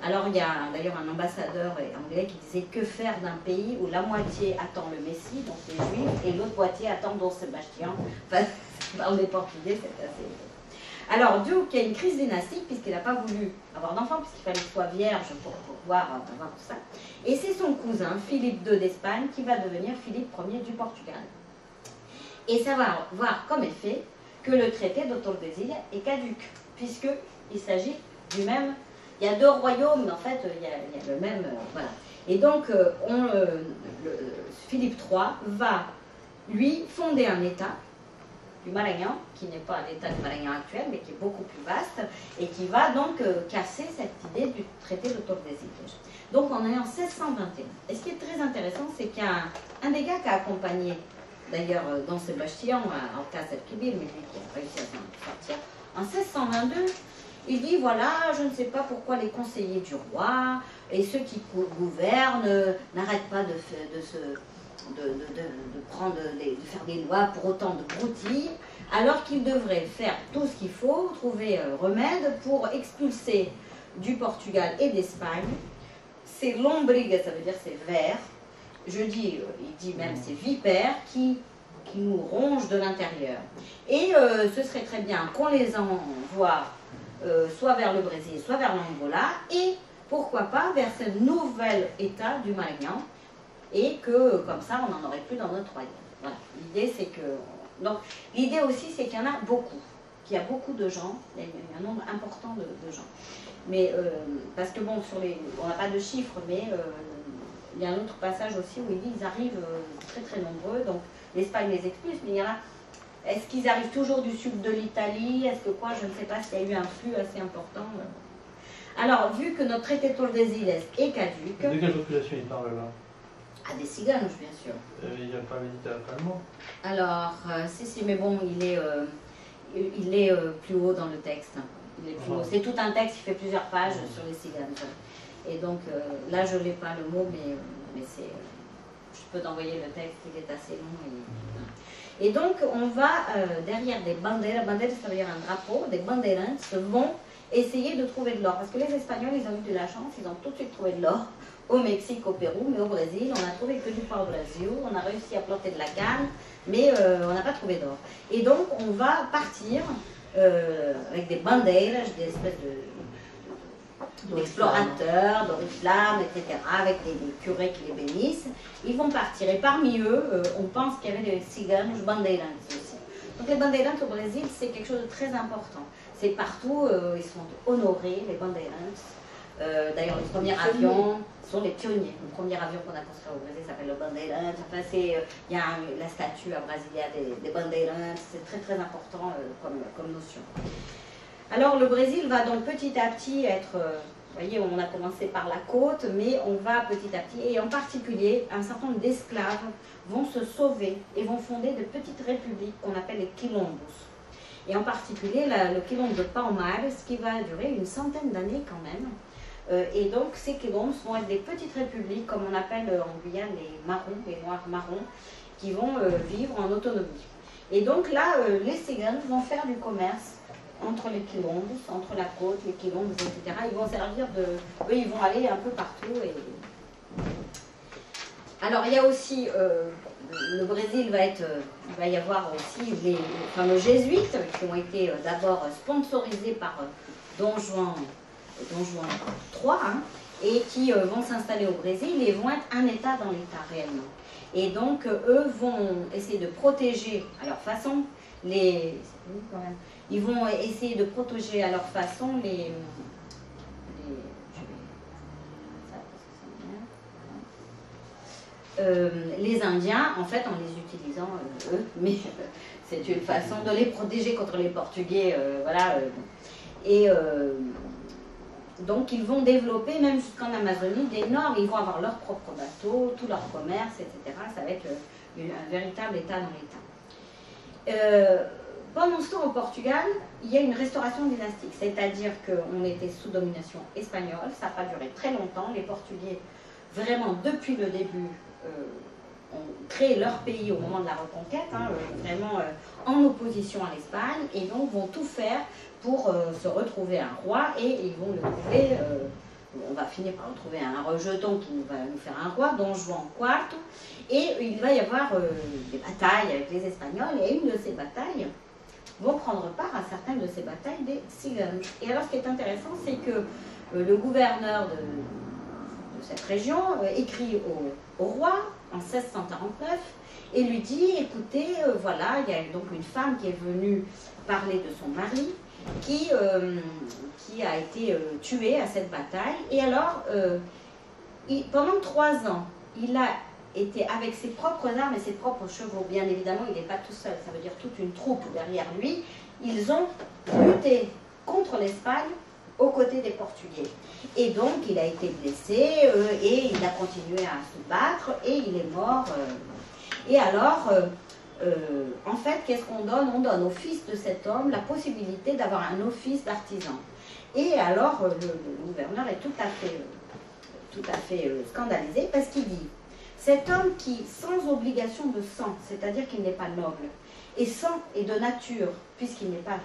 Alors il y a d'ailleurs un ambassadeur anglais qui disait que faire d'un pays où la moitié attend le Messie, donc les Juifs, et l'autre moitié attend Don Sébastien. Enfin, dans les Portugais, c'est assez... Alors, Duke, il y a une crise dynastique, puisqu'il n'a pas voulu avoir d'enfant, puisqu'il fallait qu'il soit vierge pour pouvoir avoir tout ça. Et c'est son cousin, Philippe II d'Espagne, qui va devenir Philippe Ier du Portugal. Et ça va voir comme effet que le traité de Tordesillas est caduc, puisqu'il s'agit du même... Il y a deux royaumes, mais en fait, il y a le même... voilà. Et donc, Philippe III va, lui, fonder un État du Maranhão, qui n'est pas l'État du Maranhão actuel, mais qui est beaucoup plus vaste, et qui va donc casser cette idée du traité de Tordesillas. Donc, on est en 1621. Et ce qui est très intéressant, c'est qu'il y a un des gars qui a accompagné, d'ailleurs, Don Sébastien, en cas Kibir, mais lui qui a réussi à s'en sortir, en 1622, il dit, voilà, je ne sais pas pourquoi les conseillers du roi et ceux qui gouvernent n'arrêtent pas de faire des lois pour autant de broutilles, alors qu'ils devraient faire tout ce qu'il faut, trouver remède pour expulser du Portugal et d'Espagne ces lombrigas, ça veut dire ces vers, il dit même ces vipères qui nous rongent de l'intérieur. Et ce serait très bien qu'on les envoie soit vers le Brésil, soit vers l'Angola, et pourquoi pas vers ce nouvel État du Maranhão, et que comme ça on n'en aurait plus dans notre royaume. Voilà. L'idée c'est que... Donc l'idée aussi c'est qu'il y en a beaucoup, qu'il y a beaucoup de gens, il y a un nombre important de gens. Mais parce que bon, on n'a pas de chiffres, mais il y a un autre passage aussi où il dit qu'ils arrivent très très nombreux, donc l'Espagne les expulse, mais il y en a... Est-ce qu'ils arrivent toujours du sud de l'Italie? Est-ce que quoi? Je ne sais pas s'il y a eu un flux assez important. Alors, vu que notre traité de Tordesillas est caduc... De quelle population il parle là? Ah, des ciganos, bien sûr. Il n'y a pas méditerranéen? Alors, si, mais bon, il est plus haut dans le texte. Il est plus haut. C'est tout un texte qui fait plusieurs pages sur les ciganos. Et donc, là, je n'ai pas le mot, mais c'est... je peux t'envoyer le texte, il est assez long. Et donc, on va derrière des banderas, banderas ça veut dire un drapeau, des banderas vont essayer de trouver de l'or. Parce que les Espagnols, ils ont eu de la chance, ils ont tout de suite trouvé de l'or au Mexique, au Pérou, mais au Brésil, on a trouvé que du pain au Brésil, on a réussi à planter de la canne, mais on n'a pas trouvé d'or. Et donc, on va partir avec des banderas, des espèces d'explorateurs, d'oriflammes, etc., avec des curés qui les bénissent. Ils vont partir, et parmi eux, on pense qu'il y avait des ciganos bandeirantes aussi. Donc les bandeirantes au Brésil, c'est quelque chose de très important. C'est partout, ils sont honorés, les bandeirantes. D'ailleurs, les premiers avions sont les pionniers. Le premier avion qu'on a construit au Brésil s'appelle le Bandeirantes. Enfin, il y a la statue à Brasilia des Bandeirantes. C'est très très important comme notion. Alors le Brésil va donc petit à petit être, vous voyez, on a commencé par la côte, mais on va petit à petit, et en particulier, un certain nombre d'esclaves vont se sauver et vont fonder de petites républiques qu'on appelle les quilombos. Et en particulier, le quilombo de Palmares, qui va durer une centaine d'années quand même. Et donc ces quilombos vont être des petites républiques, comme on appelle en Guyane les marrons, les noirs marrons, qui vont vivre en autonomie. Et donc là, les ciganes vont faire du commerce entre les quilombos, entre la côte, les quilombos, etc. Ils vont servir de... Eux, ils vont aller un peu partout. Alors, il y a aussi... le Brésil il va y avoir aussi les fameux jésuites qui ont été d'abord sponsorisés par Don Juan III, hein, et qui vont s'installer au Brésil et vont être un État dans l'État réellement. Et donc, eux vont essayer de protéger à leur façon ils vont essayer de protéger à leur façon les Indiens, en fait, en les utilisant eux, mais c'est une façon de les protéger contre les Portugais, voilà. Donc ils vont développer, même jusqu'en Amazonie, d'énormes, ils vont avoir leur propre bateau, tout leur commerce, etc. Ça va être un véritable État dans l'État. Pendant ce temps, au Portugal, il y a une restauration dynastique, c'est-à-dire qu'on était sous domination espagnole, ça n'a pas duré très longtemps, les Portugais, vraiment depuis le début, ont créé leur pays au moment de la reconquête, hein, vraiment en opposition à l'Espagne, et donc vont tout faire pour se retrouver un roi, et ils vont le trouver, on va finir par retrouver un rejeton qui va nous faire un roi, Don Juan IV, et il va y avoir des batailles avec les Espagnols, et une de ces batailles vont prendre part à certaines de ces batailles des ciganes. Et alors ce qui est intéressant, c'est que le gouverneur de cette région écrit au roi en 1649 et lui dit, écoutez, voilà, il y a donc une femme qui est venue parler de son mari qui a été tué à cette bataille. Et alors, pendant 3 ans, il a été avec ses propres armes et ses propres chevaux. Bien évidemment, il n'est pas tout seul, ça veut dire toute une troupe derrière lui. Ils ont lutté contre l'Espagne aux côtés des Portugais. Et donc, il a été blessé et il a continué à se battre et il est mort. Et alors, en fait, qu'est-ce qu'on donne? On donne au fils de cet homme la possibilité d'avoir un office d'artisan. Et alors, le gouverneur est tout à fait scandalisé parce qu'il dit, cet homme qui, sans obligation de sang, c'est-à-dire qu'il n'est pas noble, et sans et de nature, puisqu'il n'est pas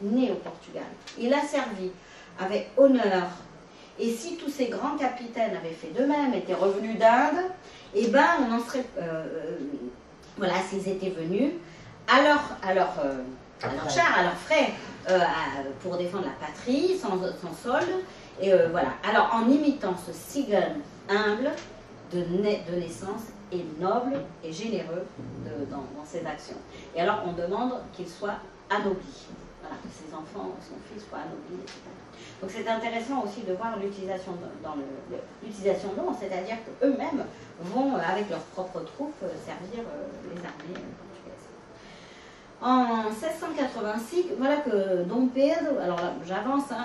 né au Portugal, il a servi avec honneur. Et si tous ces grands capitaines avaient fait de même, étaient revenus d'Inde, eh ben on en serait... voilà, s'ils étaient venus à leur char, à leurs frais, pour défendre la patrie, sans solde. Et voilà. Alors, en imitant ce cigane humble, de naissance, et noble et généreux dans ses actions. Et alors, on demande qu'il soit anobli. Voilà, que ses enfants, son fils soit anobli, etc. Donc c'est intéressant aussi de voir l'utilisation l'utilisation de l'eau, c'est-à-dire qu'eux-mêmes vont, avec leurs propres troupes, servir les armées portugaises. En 1686, voilà que Dom Pedro, alors là, j'avance, hein,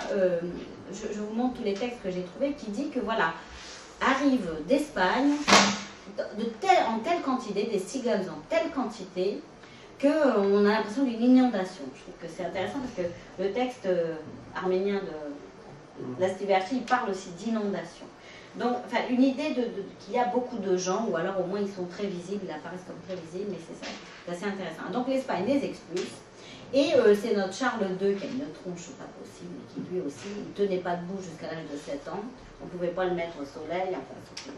je vous montre tous les textes que j'ai trouvés, qui dit que voilà, arrive d'Espagne, en telle quantité, des ciganes en telle quantité, qu'on a l'impression d'une inondation. Je trouve que c'est intéressant parce que le texte arménien de Lastiverchi, il parle aussi d'inondation. Donc, enfin, une idée qu'il y a beaucoup de gens, ou alors au moins ils sont très visibles, ils apparaissent comme très visibles, mais c'est ça, c'est assez intéressant. Donc l'Espagne les expulse, et c'est notre Charles II qui a une tronche pas possible, et qui lui aussi, il ne tenait pas debout jusqu'à l'âge de 7 ans, on ne pouvait pas le mettre au soleil, enfin, c'était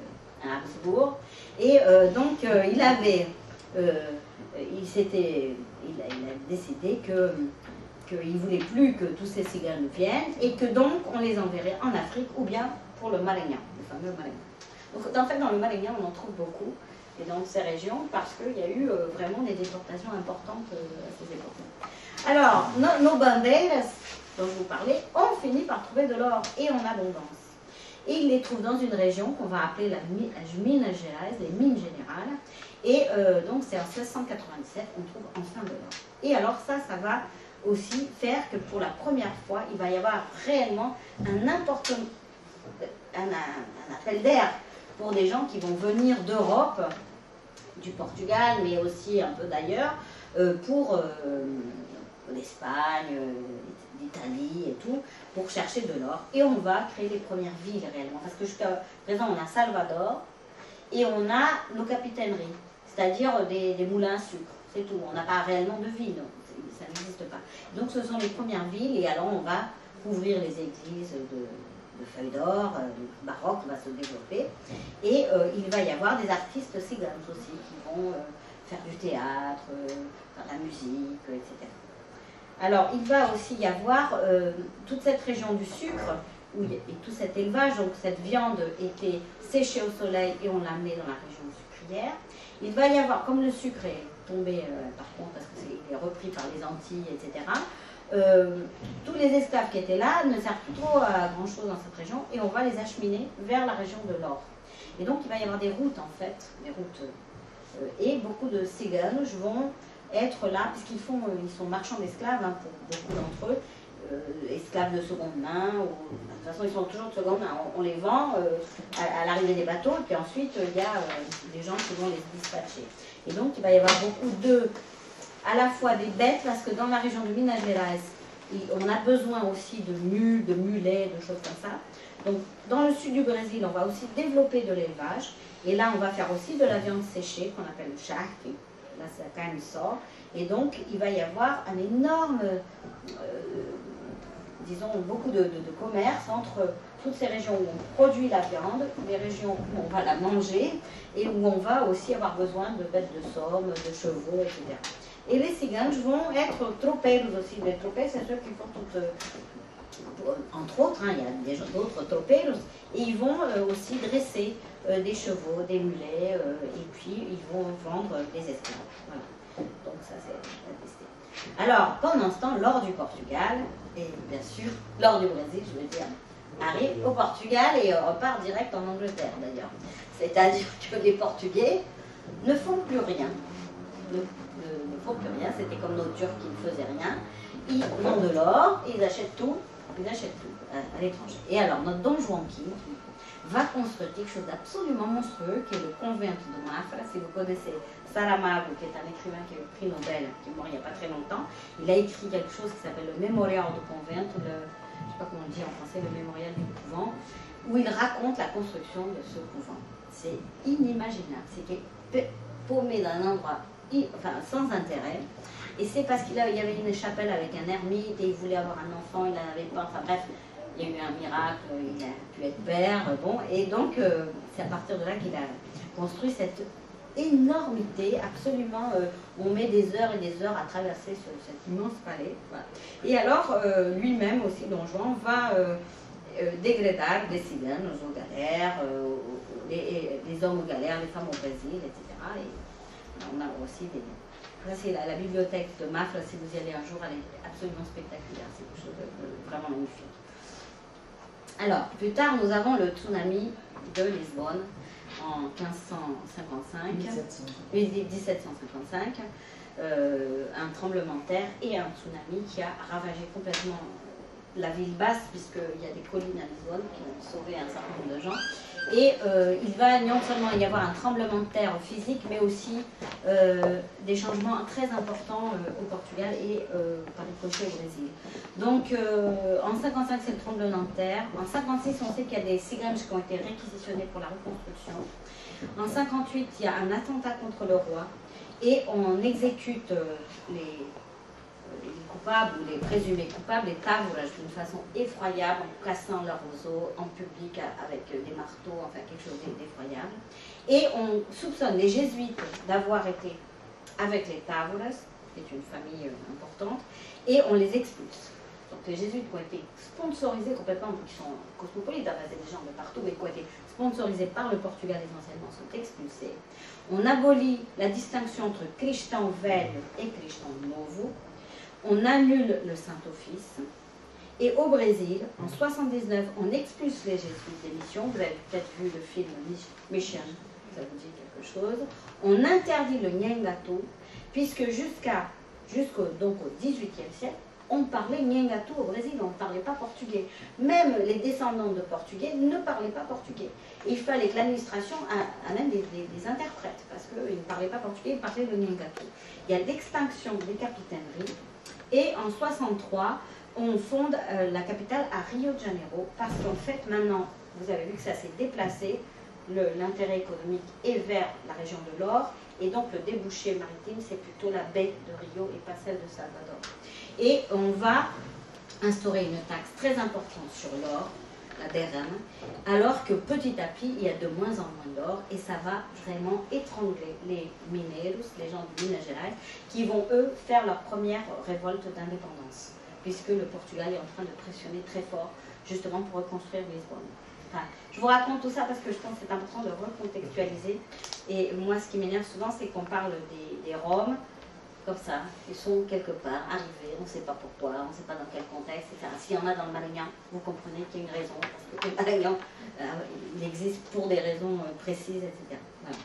un Habsbourg, et donc il avait, il a décidé qu'il ne voulait plus que tous ces cigales viennent, et que donc on les enverrait en Afrique, ou bien pour le Marañón, le fameux Marañón. Donc en fait dans le Marañón on en trouve beaucoup, et dans ces régions, parce qu'il y a eu vraiment des déportations importantes à ces époques-là. Alors, nos bandeiras, dont je vous parlais, ont fini par trouver de l'or, et en abondance. Et ils les trouvent dans une région qu'on va appeler la Minas Gerais, les mines générales, et donc c'est en 1697 qu'on trouve enfin de l'or. Et alors ça va aussi faire que pour la première fois, il va y avoir réellement un appel d'air pour des gens qui vont venir d'Europe, du Portugal, mais aussi un peu d'ailleurs, pour l'Espagne, l'Italie et tout, pour chercher de l'or. Et on va créer les premières villes réellement, parce que jusqu'à présent on a Salvador, et on a nos capitaineries, c'est-à-dire des moulins à sucre, c'est tout. On n'a pas réellement de ville, ça n'existe pas. Donc ce sont les premières villes, et alors on va couvrir les églises de feuilles d'or, le baroque va se développer, et il va y avoir des artistes ciganes aussi qui vont faire du théâtre, faire de la musique, etc. Alors il va aussi y avoir toute cette région du sucre, et tout cet élevage, donc cette viande était séchée au soleil et on l'amenait dans la région sucrière. Il va y avoir, comme le sucre est tombé par contre parce qu'il est repris par les Antilles, etc., tous les esclaves qui étaient là ne servent plus trop à grand chose dans cette région, et on va les acheminer vers la région de l'or. Et donc il va y avoir des routes en fait, et beaucoup de ciganes vont être là, puisqu'ils sont marchands d'esclaves, hein, pour beaucoup d'entre eux, esclaves de seconde main, de toute façon ils sont toujours de seconde main, on les vend à l'arrivée des bateaux, et puis ensuite il y a des gens qui vont les dispatcher. Et donc il va y avoir beaucoup à la fois des bêtes, parce que dans la région de Minas Gerais, on a besoin aussi de mules, de mulets, de choses comme ça. Donc dans le sud du Brésil, on va aussi développer de l'élevage, et là on va faire aussi de la viande séchée, qu'on appelle le charque, là c'est la carne sort, et donc il va y avoir un énorme, disons, beaucoup de commerce entre toutes ces régions où on produit la viande, les régions où on va la manger, et où on va aussi avoir besoin de bêtes de somme, de chevaux, etc. Et les ciganes vont être tropeiros aussi. Les tropeiros, c'est ceux qui font entre autres, hein, il y a d'autres tropeiros, et ils vont aussi dresser des chevaux, des mulets, et puis ils vont vendre des esclaves. Voilà. Donc ça, c'est attesté. Alors, pendant ce temps, l'or du Portugal, et bien sûr, l'or du Brésil, je veux dire, arrive au Portugal et repart direct en Angleterre, d'ailleurs. C'est-à-dire que les Portugais ne font plus rien. Ne font plus rien, c'était comme nos Turcs qui ne faisaient rien. Ils ont de l'or, ils achètent tout à l'étranger. Et alors, notre Don Joaquim va construire quelque chose d'absolument monstrueux, qui est le convent de Mafra. Si vous connaissez Saramago, qui est un écrivain qui a eu le prix Nobel, qui est mort il n'y a pas très longtemps, il a écrit quelque chose qui s'appelle le Memorial du Convent, je ne sais pas comment on dit en français, le Mémorial du couvent, où il raconte la construction de ce couvent. C'est inimaginable, c'était paumé dans un endroit sans intérêt, et c'est parce qu'il y avait une chapelle avec un ermite, et il voulait avoir un enfant, il n'en avait pas, enfin bref, il y a eu un miracle, il a pu être père, bon, et donc c'est à partir de là qu'il a construit cette énormité, absolument, on met des heures et des heures à traverser cet immense palais, voilà. Et alors, lui-même aussi, Don Juan, va dégradar des ciganes aux galères, les hommes aux galères, les femmes au Brésil, etc. Et on a aussi des... Ça, c'est la bibliothèque de Mafra, si vous y allez un jour, elle est absolument spectaculaire, c'est quelque chose de vraiment magnifique. Alors, plus tard, nous avons le tsunami de Lisbonne en 1555, 1755, un tremblement de terre et un tsunami qui a ravagé complètement la ville basse, puisqu'il y a des collines à Lisbonne qui ont sauvé un certain nombre de gens. Et il va non seulement y avoir un tremblement de terre physique, mais aussi des changements très importants au Portugal et par ricochet au Brésil. Donc en 55, c'est le tremblement de terre. En 56, on sait qu'il y a des ciganes qui ont été réquisitionnés pour la reconstruction. En 58, il y a un attentat contre le roi et on exécute les coupables ou les présumés coupables, les tavoulas, d'une façon effroyable, en cassant leurs os en public avec des marteaux, enfin quelque chose d'effroyable. Et on soupçonne les jésuites d'avoir été avec les tavoulas, qui est une famille importante, et on les expulse. Donc les jésuites qui ont été sponsorisés complètement, qui sont cosmopolites, c'est des gens de partout, et qui ont été sponsorisés par le Portugal essentiellement, sont expulsés. On abolit la distinction entre cristão velho et cristão novo. On annule le Saint-Office. Et au Brésil, en 79, on expulse les jésuites des missions. Vous avez peut-être vu le film Mission, ça vous dit quelque chose. On interdit le Nhangato, puisque jusqu'au XVIIIe siècle, on parlait Nhangato au Brésil, on ne parlait pas portugais. Même les descendants de Portugais ne parlaient pas portugais. Il fallait que l'administration amène des interprètes, parce qu'ils ne parlaient pas portugais, ils parlaient le Nhangato. Il y a l'extinction des capitaineries, et en 63, on fonde la capitale à Rio de Janeiro, parce qu'en fait, maintenant, vous avez vu que ça s'est déplacé, l'intérêt économique est vers la région de l'or, et donc le débouché maritime, c'est plutôt la baie de Rio et pas celle de Salvador. Et on va instaurer une taxe très importante sur l'or, la DERAM, alors que petit à petit, il y a de moins en moins d'or, et ça va vraiment étrangler les mineiros, les gens du Minas Gerais, qui vont, eux, faire leur première révolte d'indépendance, puisque le Portugal est en train de pressionner très fort, justement pour reconstruire Lisbonne. Enfin, je vous raconte tout ça parce que je pense que c'est important de recontextualiser. Et moi, ce qui m'énerve souvent, c'est qu'on parle des Roms, comme ça, ils sont quelque part arrivés, on ne sait pas pourquoi, on ne sait pas dans quel contexte, etc. S'il y en a dans le Maranhão, vous comprenez qu'il y a une raison, parce que le Maranhão, il existe pour des raisons précises, etc. Voilà.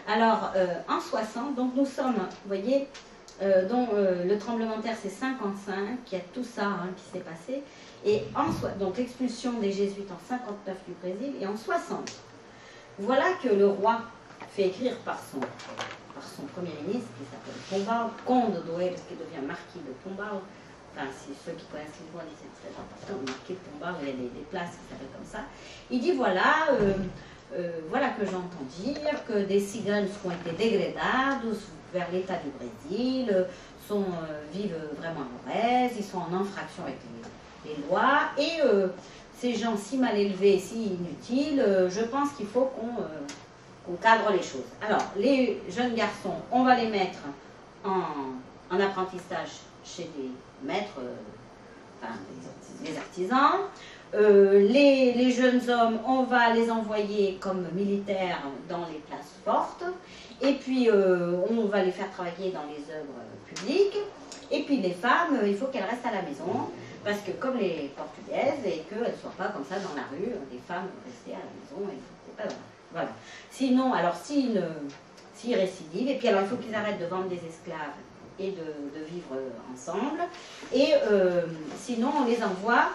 Alors, en 60, donc nous sommes, vous voyez, le tremblement de terre, c'est 55, il y a tout ça qui s'est passé, et donc l'expulsion des jésuites en 59 du Brésil, et en 60, voilà que le roi fait écrire par son premier ministre, qui s'appelle Pombal, comte d'Oeiras, qui devient marquis de Pombal. Enfin, si ceux qui connaissent Lisbonne, c'est très important, le marquis de Pombal, il y a des places qui s'appellent comme ça. Il dit, voilà, voilà que j'entends dire que des ciganes qui ont été dégradés vers l'État du Brésil, vivent vraiment mauvaises, ils sont en infraction avec les lois, et ces gens si mal élevés, si inutiles, je pense qu'il faut qu'on cadre les choses. Alors, les jeunes garçons, on va les mettre en apprentissage chez des maîtres, enfin, des artisans. Les jeunes hommes, on va les envoyer comme militaires dans les places fortes. Et puis, on va les faire travailler dans les œuvres publiques. Et puis, les femmes, il faut qu'elles restent à la maison. Parce que comme les Portugaises, et qu'elles ne soient pas comme ça dans la rue, des femmes restées à la maison, et c'est pas vrai. Voilà. Sinon, alors s'ils récidivent, et puis alors il faut qu'ils arrêtent de vendre des esclaves et de vivre ensemble, et sinon on les envoie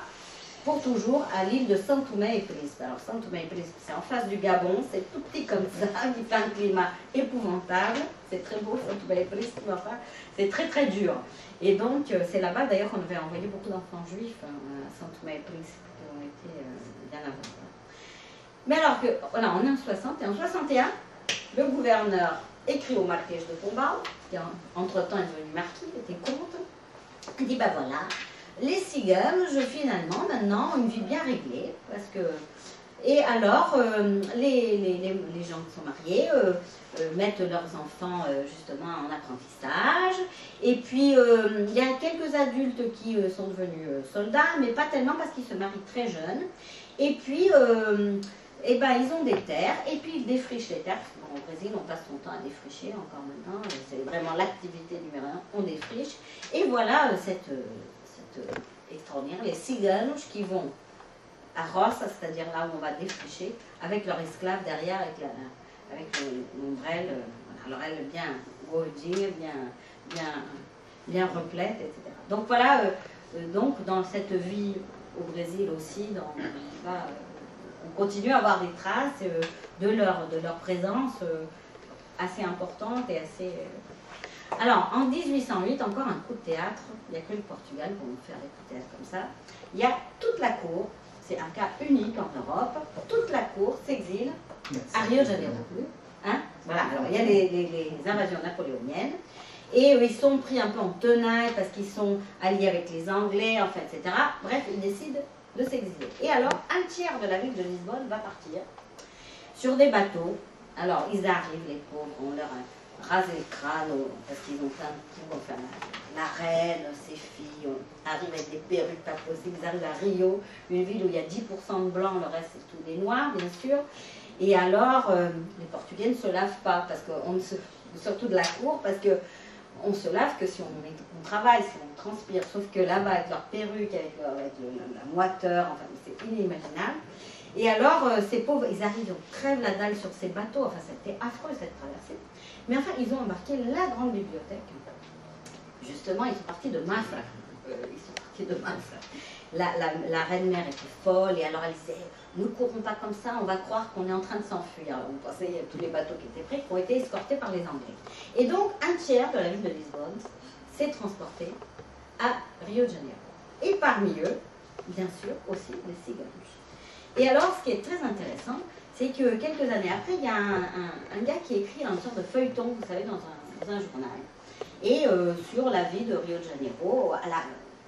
pour toujours à l'île de São Tomé et Príncipe. Alors São Tomé et Príncipe, c'est en face du Gabon, c'est tout petit comme ça, il fait un climat épouvantable, c'est très beau São Tomé et Príncipe, enfin, c'est très très dur. Et donc c'est là-bas d'ailleurs qu'on avait envoyé beaucoup d'enfants juifs à São Tomé et Príncipe, qui ont été bien avant. Mais alors que, voilà, on est en 60, et en 61, le gouverneur écrit au Marquês de Pombal, qui entre-temps est devenu marquis, il était comte, il dit, ben voilà, les ciganes, finalement, maintenant, ont une vie bien réglée, parce que... Et alors, les gens qui sont mariés mettent leurs enfants, justement, en apprentissage, et puis, il y a quelques adultes qui sont devenus soldats, mais pas tellement parce qu'ils se marient très jeunes, et puis... eh ben, ils ont des terres, et puis ils défrichent les terres, parce que au Brésil, on passe son temps à défricher encore maintenant, c'est vraiment l'activité numéro 1, on défriche, et voilà cette extraordinaire, les ciganos qui vont à Roça, c'est-à-dire là où on va défricher, avec leur esclave derrière, avec l'ombrelle, alors elle est bien gordinha, bien replète, etc. Donc voilà, donc dans cette vie au Brésil aussi, on continue à avoir des traces de leur présence assez importante et assez... Alors, en 1808, encore un coup de théâtre, il n'y a que le Portugal pour nous faire des coups de théâtre comme ça. Il y a toute la cour, c'est un cas unique en Europe, toute la cour s'exile à Rio de Janeiro. Hein? Voilà, alors il y a les invasions napoléoniennes, et ils sont pris un peu en tenaille parce qu'ils sont alliés avec les Anglais, enfin, etc. Bref, ils décident de s'exiler. Et alors, un tiers de la ville de Lisbonne va partir sur des bateaux. Alors, ils arrivent, les pauvres, on leur rase le crâne parce qu'ils ont plein de tout. Enfin, la reine, ses filles, arrivent avec des perruques pas possibles. Ils arrivent à Rio, une ville où il y a 10% de blancs, le reste c'est tout des noirs, bien sûr. Et alors, les Portugais ne se lavent pas, parce qu'on surtout de la cour, parce que on se lave que si on travaille, si on transpire, sauf que là-bas, avec leur perruque, avec la moiteur, enfin, c'est inimaginable. Et alors, ces pauvres, ils arrivent, ils crèvent la dalle sur ces bateaux, enfin, c'était affreux cette traversée. Mais enfin, ils ont embarqué la grande bibliothèque. Justement, ils sont partis de Mafra. La reine-mère était folle, et alors elle disait, ne courons pas comme ça, on va croire qu'on est en train de s'enfuir. On pensait tous les bateaux qui étaient prêts, qui ont été escortés par les Anglais. Et donc, un tiers de la ville de Lisbonne s'est transporté à Rio de Janeiro. Et parmi eux, bien sûr, aussi les ciganos. Et alors, ce qui est très intéressant, c'est que quelques années après, il y a un gars qui écrit une sorte de feuilleton, vous savez, dans un journal, et sur la vie de Rio de Janeiro.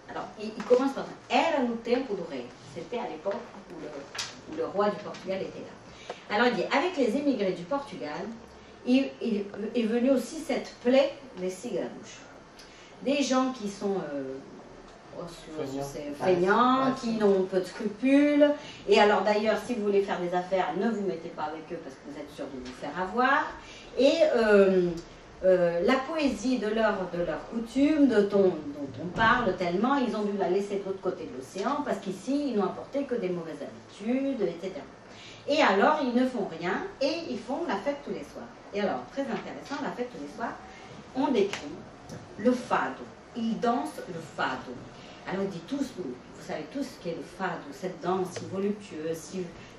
Alors, il commence par ça. Era no tempo do rei. C'était à l'époque où le roi du Portugal était là. Alors, il dit, avec les émigrés du Portugal, il est venu aussi cette plaie des ciganos. Des gens qui sont feignants, qui n'ont peu de scrupules. Et alors, d'ailleurs, si vous voulez faire des affaires, ne vous mettez pas avec eux parce que vous êtes sûr de vous faire avoir. Et la poésie de leur coutume, dont on parle tellement, ils ont dû la laisser de l'autre côté de l'océan, parce qu'ici, ils n'ont apporté que des mauvaises habitudes, etc. Et alors, ils ne font rien, et ils font la fête tous les soirs. Et alors, très intéressant, la fête tous les soirs, on décrit le fado. Ils dansent le fado. Alors, on dit tous, vous savez tous ce qu'est le fado, cette danse si voluptueuse,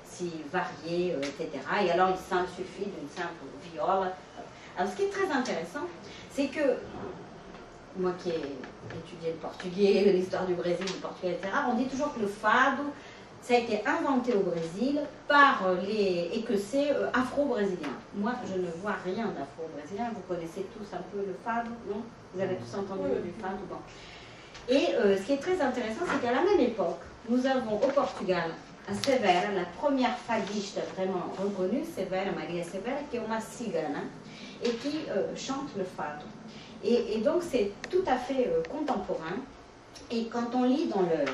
si variée, etc. Et alors, il suffit d'une simple viole. Alors, ce qui est très intéressant, c'est que, moi qui ai étudié le portugais, l'histoire du Brésil, du Portugal, etc., on dit toujours que le fado, ça a été inventé au Brésil et que c'est afro-brésilien. Moi, je ne vois rien d'afro-brésilien. Vous connaissez tous un peu le fado, non? Vous avez tous entendu du fado, bon. Et ce qui est très intéressant, c'est qu'à la même époque, nous avons au Portugal à Severa, la première fadiste vraiment reconnue, Maria Severa, qui est une cigana, et qui chante le fado. Et donc c'est tout à fait contemporain. Et quand on lit dans le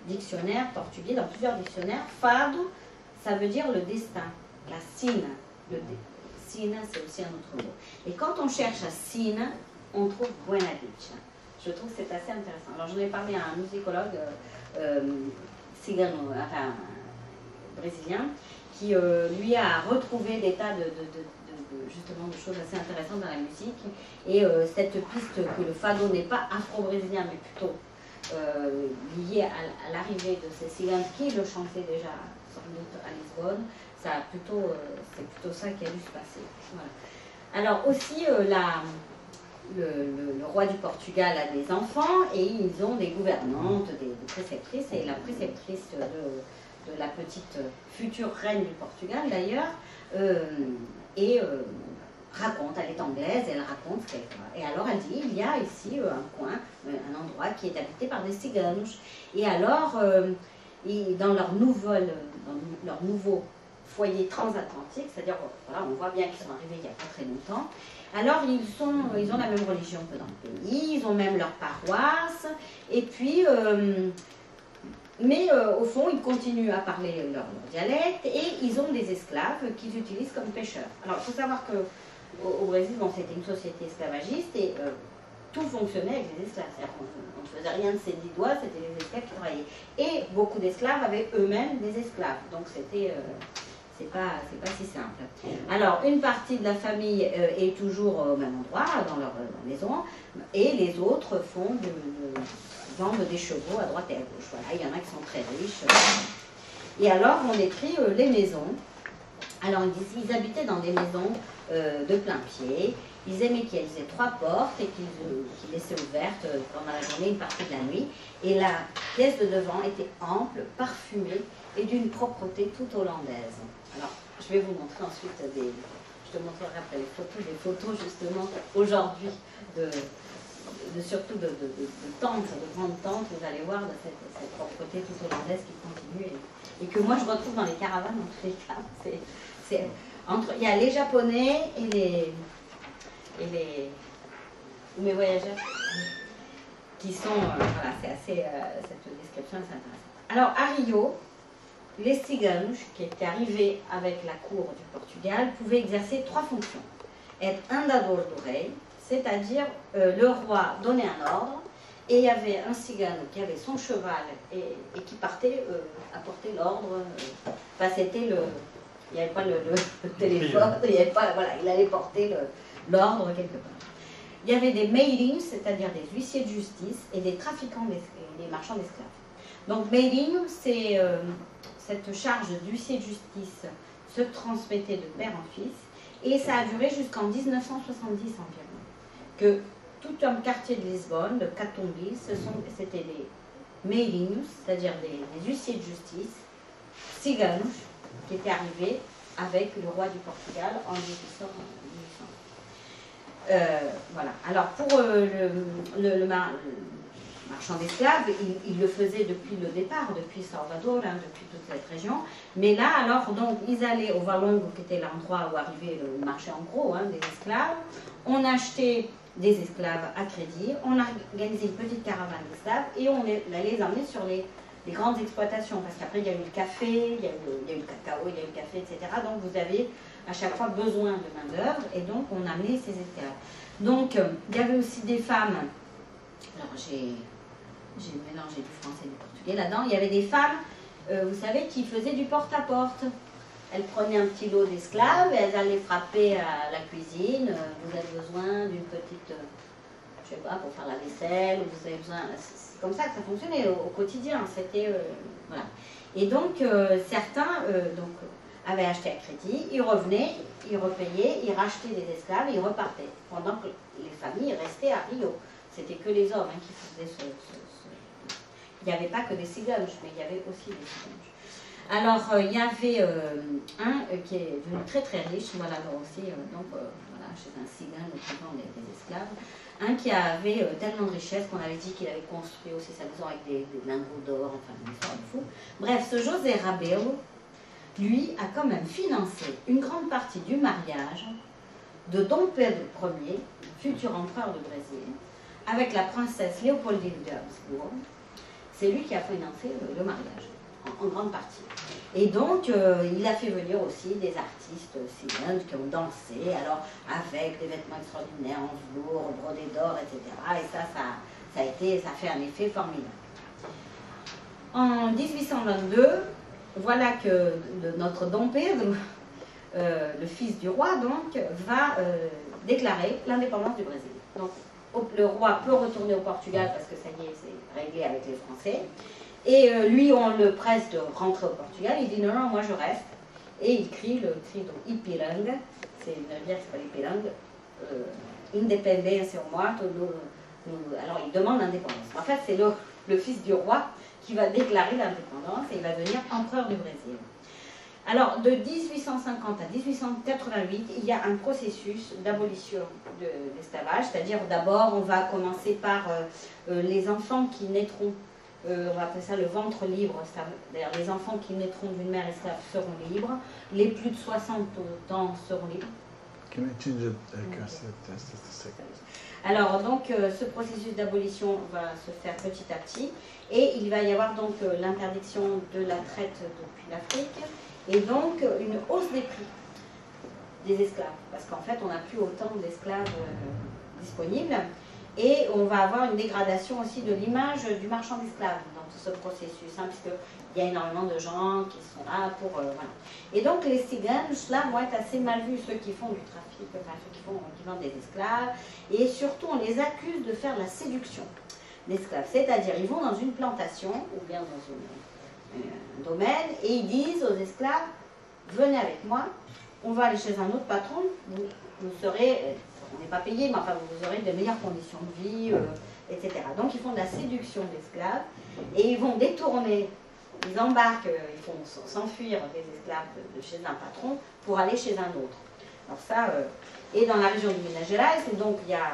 dictionnaire portugais, dans plusieurs dictionnaires, fado, ça veut dire le destin, la sina. Sina, c'est aussi un autre mot. Et quand on cherche à sina, on trouve buena dicha. Je trouve que c'est assez intéressant. Alors j'en ai parlé à un musicologue cigano, enfin brésilien, qui lui a retrouvé des tas justement de choses assez intéressantes dans la musique. Et cette piste que le fado n'est pas afro-brésilien, mais plutôt lié à l'arrivée de ces ciganes qui le chantaient déjà sans doute à Lisbonne, c'est plutôt ça qui a dû se passer. Voilà. Alors aussi, le roi du Portugal a des enfants et ils ont des gouvernantes, des préceptrices, et la préceptrice de la petite future reine du Portugal d'ailleurs, raconte, elle est anglaise, elle raconte ce qu'elle fait. Et alors elle dit, il y a ici un coin, un endroit qui est habité par des ciganos. Et alors, dans leur nouveau foyer transatlantique, c'est-à-dire, voilà, on voit bien qu'ils sont arrivés il n'y a pas très longtemps, alors ils ont la même religion que dans le pays, ils ont même leur paroisse, et puis... mais au fond, ils continuent à parler leur dialecte et ils ont des esclaves qu'ils utilisent comme pêcheurs. Alors, il faut savoir qu'au Brésil, bon, c'était une société esclavagiste et tout fonctionnait avec des esclaves. C'est-à-dire qu'on ne faisait rien de ses 10 doigts, c'était les esclaves qui travaillaient. Et beaucoup d'esclaves avaient eux-mêmes des esclaves. Donc, c'est pas si simple. Alors, une partie de la famille est toujours au même endroit, dans leur maison, et les autres vendent des chevaux à droite et à gauche. Voilà, il y en a qui sont très riches. Et alors, on décrit les maisons. Alors, ils habitaient dans des maisons de plein pied. Ils aimaient qu'ils aient 3 portes et qu'ils laissaient ouvertes pendant la journée, une partie de la nuit. Et la pièce de devant était ample, parfumée et d'une propreté toute hollandaise. Alors, je vais vous montrer ensuite je te montrerai après des photos justement aujourd'hui surtout de tentes, de grandes tentes. Vous allez voir de cette propreté toute hollandaise qui continue et que moi je retrouve dans les caravanes en tous les cas. Il y a les Japonais et mes voyageurs qui sont, voilà, c'est assez, cette description est intéressante. Alors à Rio, les ciganos qui étaient arrivés avec la cour du Portugal pouvaient exercer 3 fonctions. Être andador do rei, c'est-à-dire le roi donnait un ordre et il y avait un cigano qui avait son cheval et qui partait apporter l'ordre. Enfin, c'était il n'y avait pas le téléphone, il n'y avait pas, voilà, il allait porter l'ordre quelque part. Il y avait des meirins, c'est-à-dire des huissiers de justice, et des trafiquants des marchands d'esclaves. Donc meirin, c'est cette charge d'huissier de justice se transmettait de père en fils, et ça a duré jusqu'en 1970 environ. Que tout un quartier de Lisbonne, de Catumbi, c'était des meirinhos, c'est-à-dire des huissiers de justice, ciganos, qui étaient arrivés avec le roi du Portugal en 1800. Voilà. Alors pour le marchand d'esclaves, il le faisait depuis le départ, depuis Salvador, depuis toute cette région. Mais là, alors, donc, ils allaient au Valongo, qui était l'endroit où arrivait le marché en gros des esclaves. On achetait des esclaves à crédit, on a organisé une petite caravane d'esclaves et on allait les emmener sur les grandes exploitations. Parce qu'après, il y a eu le café, il y a eu le cacao, il y a eu le café, etc. Donc, vous avez à chaque fois besoin de main-d'œuvre et donc on amenait ces esclaves. Donc, il y avait aussi des femmes. Alors, j'ai mélangé du français et du portugais là-dedans. Il y avait des femmes, vous savez, qui faisaient du porte-à-porte. Elles prenaient un petit lot d'esclaves et elles allaient frapper à la cuisine. Vous avez besoin d'une petite, je sais pas, pour faire la vaisselle, ou vous avez besoin. C'est comme ça que ça fonctionnait au quotidien. C'était voilà. Et donc certains avaient acheté à crédit, ils revenaient, ils repayaient, ils rachetaient des esclaves et ils repartaient. Pendant que les familles restaient à Rio. C'était que les hommes qui faisaient Il n'y avait pas que des ciganes, mais il y avait aussi des ciganes. Alors, il y avait un qui est devenu très très riche, voilà, aussi, voilà, chez un cigane, notamment des esclaves, un qui avait tellement de richesses qu'on avait dit qu'il avait construit aussi sa maison avec des lingots d'or, enfin, une histoire de fou. Bref, ce José Rabelo, lui, a quand même financé une grande partie du mariage de Dom Pedro Ier, futur empereur du Brésil, avec la princesse Léopoldine de Habsbourg. C'est lui qui a financé le mariage, en grande partie. Et donc, il a fait venir aussi des artistes ciganes qui ont dansé, alors avec des vêtements extraordinaires en velours, brodés d'or, etc. Et ça a fait un effet formidable. En 1822, voilà que notre Dom Pedro, le fils du roi, donc, va déclarer l'indépendance du Brésil. Donc, le roi peut retourner au Portugal parce que ça y est, c'est réglé avec les Français. Et lui, on le presse de rentrer au Portugal. Il dit non, non, moi je reste. Et il crie le cri de Ipiranga. C'est une rivière qui s'appelle Ipiranga. Independência ou morte. Alors il demande l'indépendance. En fait, c'est le fils du roi qui va déclarer l'indépendance et il va devenir empereur du Brésil. Alors, de 1850 à 1888, il y a un processus d'abolition de l'esclavage, c'est-à-dire d'abord, on va commencer par les enfants qui naîtront, on va appeler ça le ventre libre, c'est-à-dire les enfants qui naîtront d'une mère esclave seront libres, les plus de 60 ans seront libres. Alors, donc, ce processus d'abolition va se faire petit à petit, et il va y avoir donc l'interdiction de la traite depuis l'Afrique, et donc une hausse des prix des esclaves, parce qu'en fait on n'a plus autant d'esclaves disponibles, et on va avoir une dégradation aussi de l'image du marchand d'esclaves dans tout ce processus, puisqu'il y a énormément de gens qui sont là pour... voilà. Et donc les ciganes, là, vont être assez mal vus, ceux qui font du trafic, enfin ceux qui vendent des esclaves, et surtout on les accuse de faire la séduction d'esclaves, c'est-à-dire ils vont dans une plantation, ou bien dans un domaine, et ils disent aux esclaves, venez avec moi, on va aller chez un autre patron, vous serez, on n'est pas payé, mais enfin vous aurez de meilleures conditions de vie, etc. Donc ils font de la séduction d'esclaves, et ils vont détourner, ils embarquent, ils font s'enfuir des esclaves de chez un patron pour aller chez un autre. Alors ça, et dans la région de Minas Gerais, donc il y a,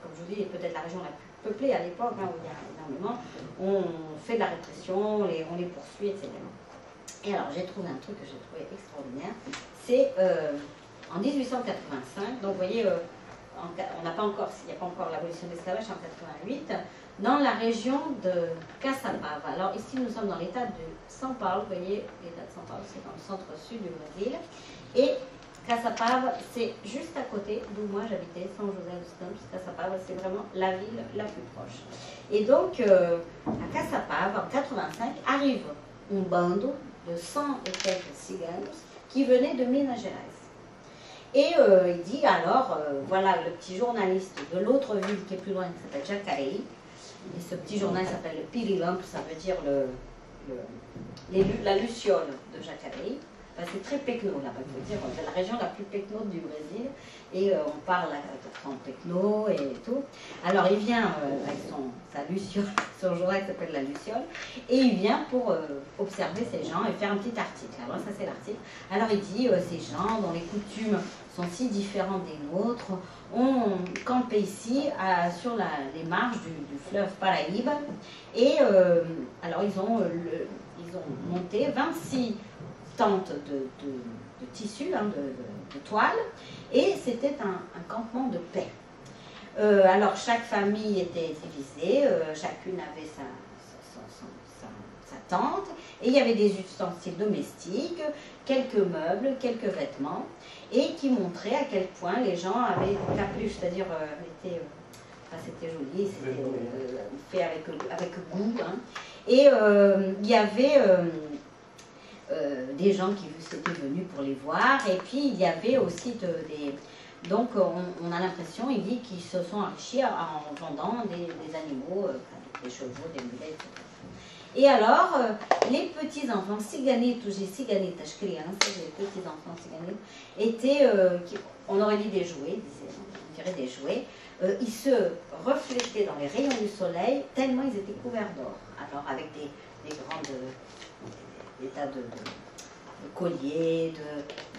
comme je vous dis, peut-être la région la plus peuplée à l'époque, hein, où il y a énormément, on fait de la répression, on les poursuit, etc. Et alors j'ai trouvé un truc que j'ai trouvé extraordinaire, c'est en 1885, donc vous voyez, on n'a pas encore, il n'y a pas encore l'abolition de l'esclavage en 88, dans la région de Caçapava. Alors ici nous sommes dans l'état de São Paulo, vous voyez, l'état de São Paulo c'est dans le centre-sud du Brésil, et Caçapava c'est juste à côté d'où moi j'habitais, São José dos Campos. Caçapava c'est vraiment la ville la plus proche. Et donc à Caçapava en 85 arrive un bando de 100 et quelques ciganos qui venaient de Minas Gerais. Et il dit alors, voilà le petit journaliste de l'autre ville qui est plus loin, qui s'appelle Jacareí, et ce petit journal s'appelle le Pirilampo, ça veut dire la luciole de Jacareí. Enfin, c'est très pecno là-bas, il faut dire, c'est la région la plus pecno du Brésil, et on parle en pecno et tout. Alors il vient avec sa luciole, son journal qui s'appelle la luciole, et il vient pour observer ces gens et faire un petit article. Alors ça c'est l'article. Alors il dit, ces gens dont les coutumes sont si différentes des nôtres, ont campé ici sur les marges du fleuve Paraíba, et alors ils ont monté 26 tentes de tissu, hein, de toile, et c'était un campement de paix. Alors chaque famille était divisée, chacune avait sa tente, et il y avait des ustensiles domestiques, quelques meubles, quelques vêtements, et qui montraient à quel point les gens avaient capuche, c'est-à-dire c'était joli, c'était fait avec goût, hein. Et il y avait des gens qui étaient venus pour les voir, et puis il y avait aussi donc on a l'impression, il dit qu'ils se sont enrichis en vendant des animaux, des chevaux, des mulets, etc. Et alors, les petits-enfants, ciganitos et ciganitas crianças, les petits-enfants ciganitos, étaient, on aurait dit des jouets, on dirait des jouets, ils se reflétaient dans les rayons du soleil, tellement ils étaient couverts d'or. Alors avec des tas de colliers,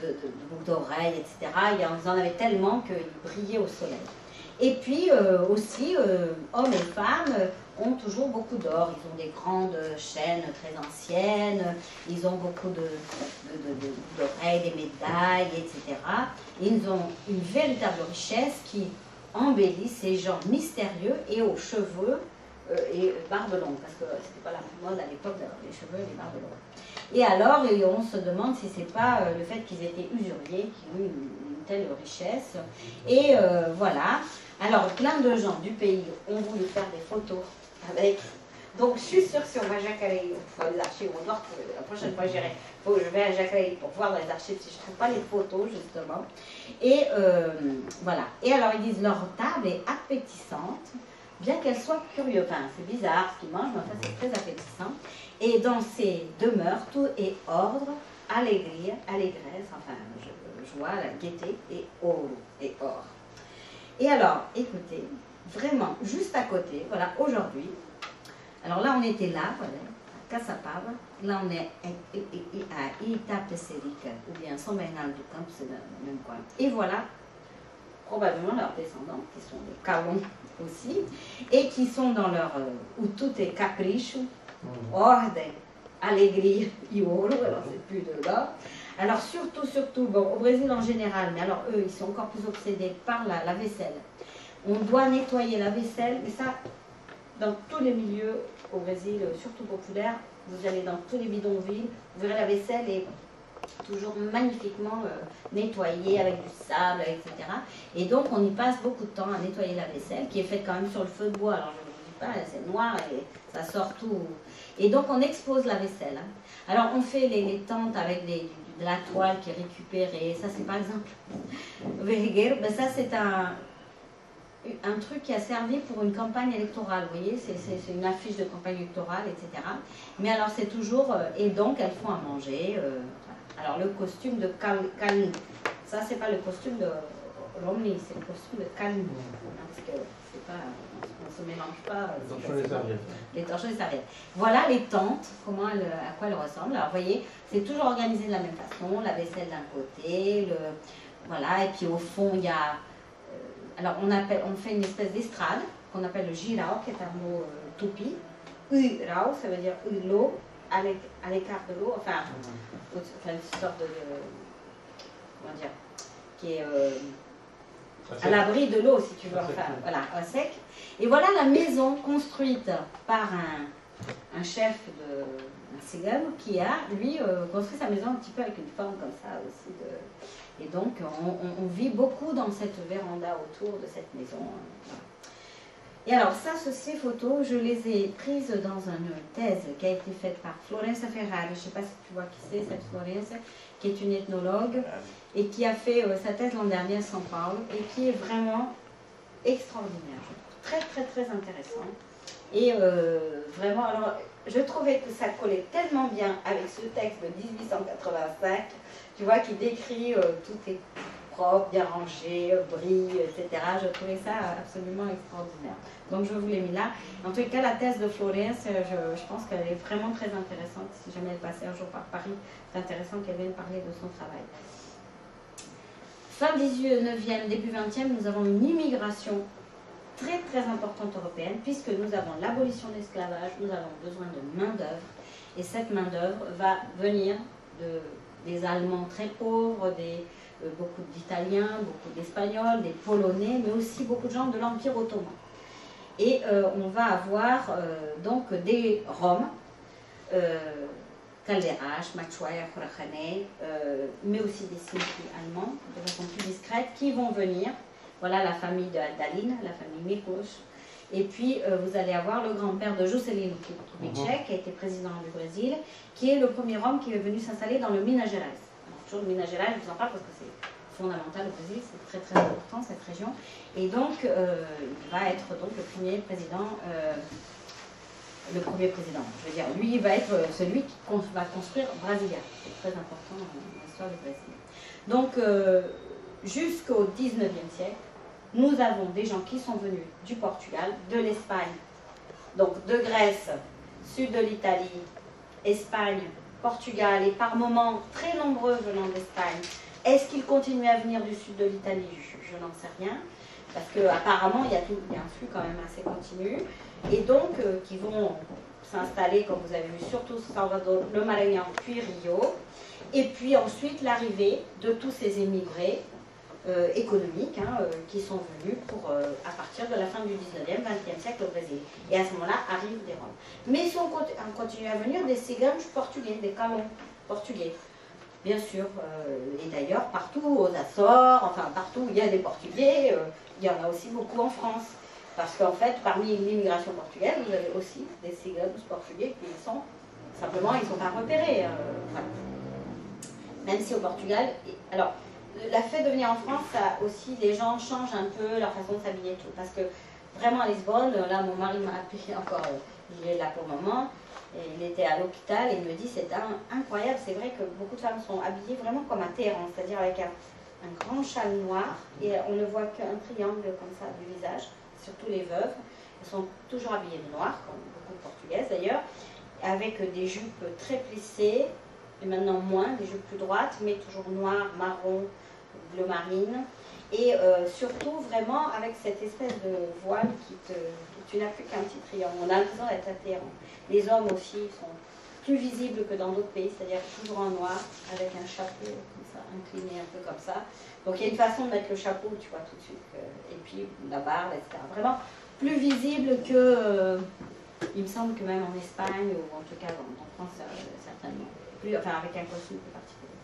de boucles d'oreilles, etc. Ils en avaient tellement qu'ils brillaient au soleil. Et puis aussi, hommes et femmes ont toujours beaucoup d'or. Ils ont des grandes chaînes très anciennes, ils ont beaucoup d'oreilles, des médailles, etc. Et ils ont une véritable richesse qui embellit ces gens mystérieux et aux cheveux et barbe longue, parce que c'était pas la mode à l'époque d'avoir les cheveux et les barbes longues. Et alors, on se demande si c'est pas le fait qu'ils étaient usuriers qui ont une telle richesse. Et voilà. Alors, plein de gens du pays ont voulu faire des photos avec. Donc, je suis sûre que si on va à Jacareí, on va les archives, on doit retrouver. La prochaine fois, je vais à Jacareí pour voir dans les archives si je ne trouve pas les photos, justement. Et voilà. Et alors, ils disent leur table est appétissante, bien qu'elle soit curieuse. Enfin, c'est bizarre ce qu'ils mangent, mais enfin, c'est très appétissant. Et dans ces demeures, tout est ordre, allégresse, enfin, joie, la gaieté, et ouro, et or. Et alors, écoutez, vraiment, juste à côté, voilà, aujourd'hui, alors là, on était là, voilà, à Caçapava, là, on est à Itapecerica, ou bien São Bernardo do Campo, c'est dans le même coin. Et voilà, probablement leurs descendants, qui sont des Calons aussi, et qui sont dans leur, où tout est capricho, ordre, alegria e ouro, alors c'est plus de l'or. Alors surtout, bon, au Brésil en général, mais alors eux, ils sont encore plus obsédés par la vaisselle. On doit nettoyer la vaisselle, mais ça, dans tous les milieux au Brésil, surtout populaires, vous allez dans tous les bidonvilles, vous verrez la vaisselle est toujours magnifiquement nettoyée avec du sable, etc. Et donc on y passe beaucoup de temps à nettoyer la vaisselle, qui est faite quand même sur le feu de bois. Alors je ne vous dis pas, c'est noir et ça sort tout. Et donc on expose la vaisselle. Hein. Alors on fait les tentes avec de la toile qui est récupérée. Ça c'est par exemple, vergueiro, ben ça c'est un truc qui a servi pour une campagne électorale, vous voyez, c'est une affiche de campagne électorale, etc. Mais alors c'est toujours, et donc elles font à manger. Voilà. Alors le costume de Calni, ça c'est pas le costume de Romney, c'est le costume de Calni, parce que c'est pas, on se mélange pas. Les torchons et les serviettes. Voilà les tentes, à quoi elles ressemblent. Alors vous voyez, c'est toujours organisé de la même façon, la vaisselle d'un côté, voilà, et puis au fond il y a, alors on fait une espèce d'estrade qu'on appelle le girao, qui est un mot tupi. Urao, ça veut dire l'eau, à l'écart de l'eau, enfin une sorte de, comment dire, qui est à l'abri de l'eau, si tu veux, enfin voilà, à sec. Et voilà la maison construite par un chef un cigane qui a, lui, construit sa maison un petit peu avec une forme comme ça aussi. Et donc, on vit beaucoup dans cette véranda autour de cette maison. Et alors, ces photos, je les ai prises dans une thèse qui a été faite par Florenza Ferrari. Je ne sais pas si tu vois qui c'est, cette Florenza, qui est une ethnologue et qui a fait sa thèse l'an dernier à São Paulo et qui est vraiment extraordinaire. Très, très, très intéressant. Et vraiment, alors, je trouvais que ça collait tellement bien avec ce texte de 1885, tu vois, qui décrit tout est propre, bien rangé, brille, etc. Je trouvais ça absolument extraordinaire. Donc je vous l'ai mis là. En tout cas, la thèse de Florence, je pense qu'elle est vraiment très intéressante. Si jamais elle passait un jour par Paris, c'est intéressant qu'elle vienne parler de son travail. Fin 19e, début 20e, nous avons une immigration très très importante européenne, puisque nous avons l'abolition de l'esclavage, nous avons besoin de main-d'œuvre, et cette main-d'œuvre va venir des Allemands très pauvres, beaucoup d'Italiens, beaucoup d'Espagnols, des Polonais, mais aussi beaucoup de gens de l'Empire ottoman. Et on va avoir donc des Roms, Calderache, Machuaya, Khorajane, mais aussi des Sinti allemands, de façon plus discrète, qui vont venir. Voilà la famille de Aldalina, la famille Miklos. Et puis vous allez avoir le grand-père de Juscelino Kubitschek, qui a été président du Brésil, qui est le premier homme qui est venu s'installer dans le Minas Gerais. Alors, toujours le Minas Gerais, je vous en parle parce que c'est fondamental au Brésil, c'est très très important cette région. Et donc il va être donc le premier président, je veux dire, lui il va être celui qui va construire Brasilia. C'est très important dans l'histoire du Brésil. Donc jusqu'au 19e siècle, nous avons des gens qui sont venus du Portugal, de l'Espagne, donc de Grèce, sud de l'Italie, Espagne, Portugal, et par moments très nombreux venant d'Espagne. Est-ce qu'ils continuent à venir du sud de l'Italie? Je n'en sais rien, parce qu'apparemment il y a un flux quand même assez continu, et donc qui vont s'installer, comme vous avez vu, surtout Salvador, le Maranhão, puis Rio, et puis ensuite l'arrivée de tous ces émigrés économiques qui sont venus à partir de la fin du 19e, 20e siècle au Brésil. Et à ce moment-là arrivent des Roms. Mais si on continue à venir des ciganes portugais, des calons portugais, bien sûr, et d'ailleurs partout aux Açores, enfin partout où il y a des Portugais, il y en a aussi beaucoup en France. Parce qu'en fait, parmi l'immigration portugaise, vous avez aussi des ciganes portugais qui sont, simplement, ils ne sont pas repérés. Même si au Portugal, alors, la fait de venir en France, ça aussi, les gens changent un peu leur façon de s'habiller et tout. Parce que vraiment à Lisbonne, là mon mari m'a appelé encore, il est là pour le moment, et il était à l'hôpital et il me dit c'est incroyable, c'est vrai que beaucoup de femmes sont habillées vraiment comme à Téhéran, c'est-à-dire avec un grand châle noir et on ne voit qu'un triangle comme ça du visage, surtout les veuves. Elles sont toujours habillées de noir, comme beaucoup de Portugaises d'ailleurs, avec des jupes très plissées, et maintenant moins, des jupes plus droites, mais toujours noires, marron, bleu marine, et surtout vraiment avec cette espèce de voile tu n'as plus qu'un petit triangle, on a l'impression d'être à Téhéran. Les hommes aussi sont plus visibles que dans d'autres pays, c'est-à-dire toujours en noir, avec un chapeau comme ça, incliné un peu comme ça. Donc il y a une façon de mettre le chapeau, tu vois tout de suite, et puis la barbe, etc. Vraiment plus visible que, il me semble que même en Espagne, ou en tout cas en France certainement, enfin avec un costume plus particulier.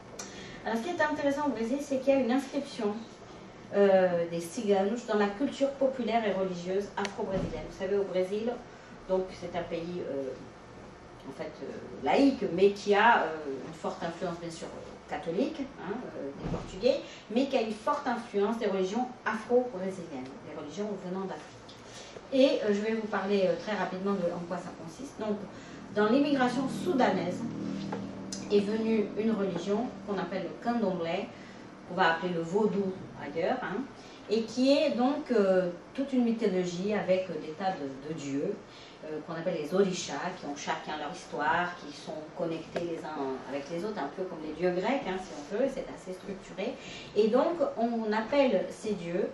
Alors ce qui est intéressant au Brésil, c'est qu'il y a une inscription des ciganos dans la culture populaire et religieuse afro-brésilienne. Vous savez, au Brésil, donc c'est un pays en fait laïque, mais qui a une forte influence bien sûr catholique, hein, des Portugais, mais qui a une forte influence des religions afro-brésiliennes, des religions venant d'Afrique. Et je vais vous parler très rapidement de en quoi ça consiste. Donc, dans l'immigration soudanaise est venue une religion qu'on appelle le candomblé, qu'on va appeler le vaudou ailleurs, hein, et qui est donc toute une mythologie avec des tas de dieux, qu'on appelle les orishas, qui ont chacun leur histoire, qui sont connectés les uns avec les autres, un peu comme les dieux grecs, hein, si on veut, c'est assez structuré. Et donc, on appelle ces dieux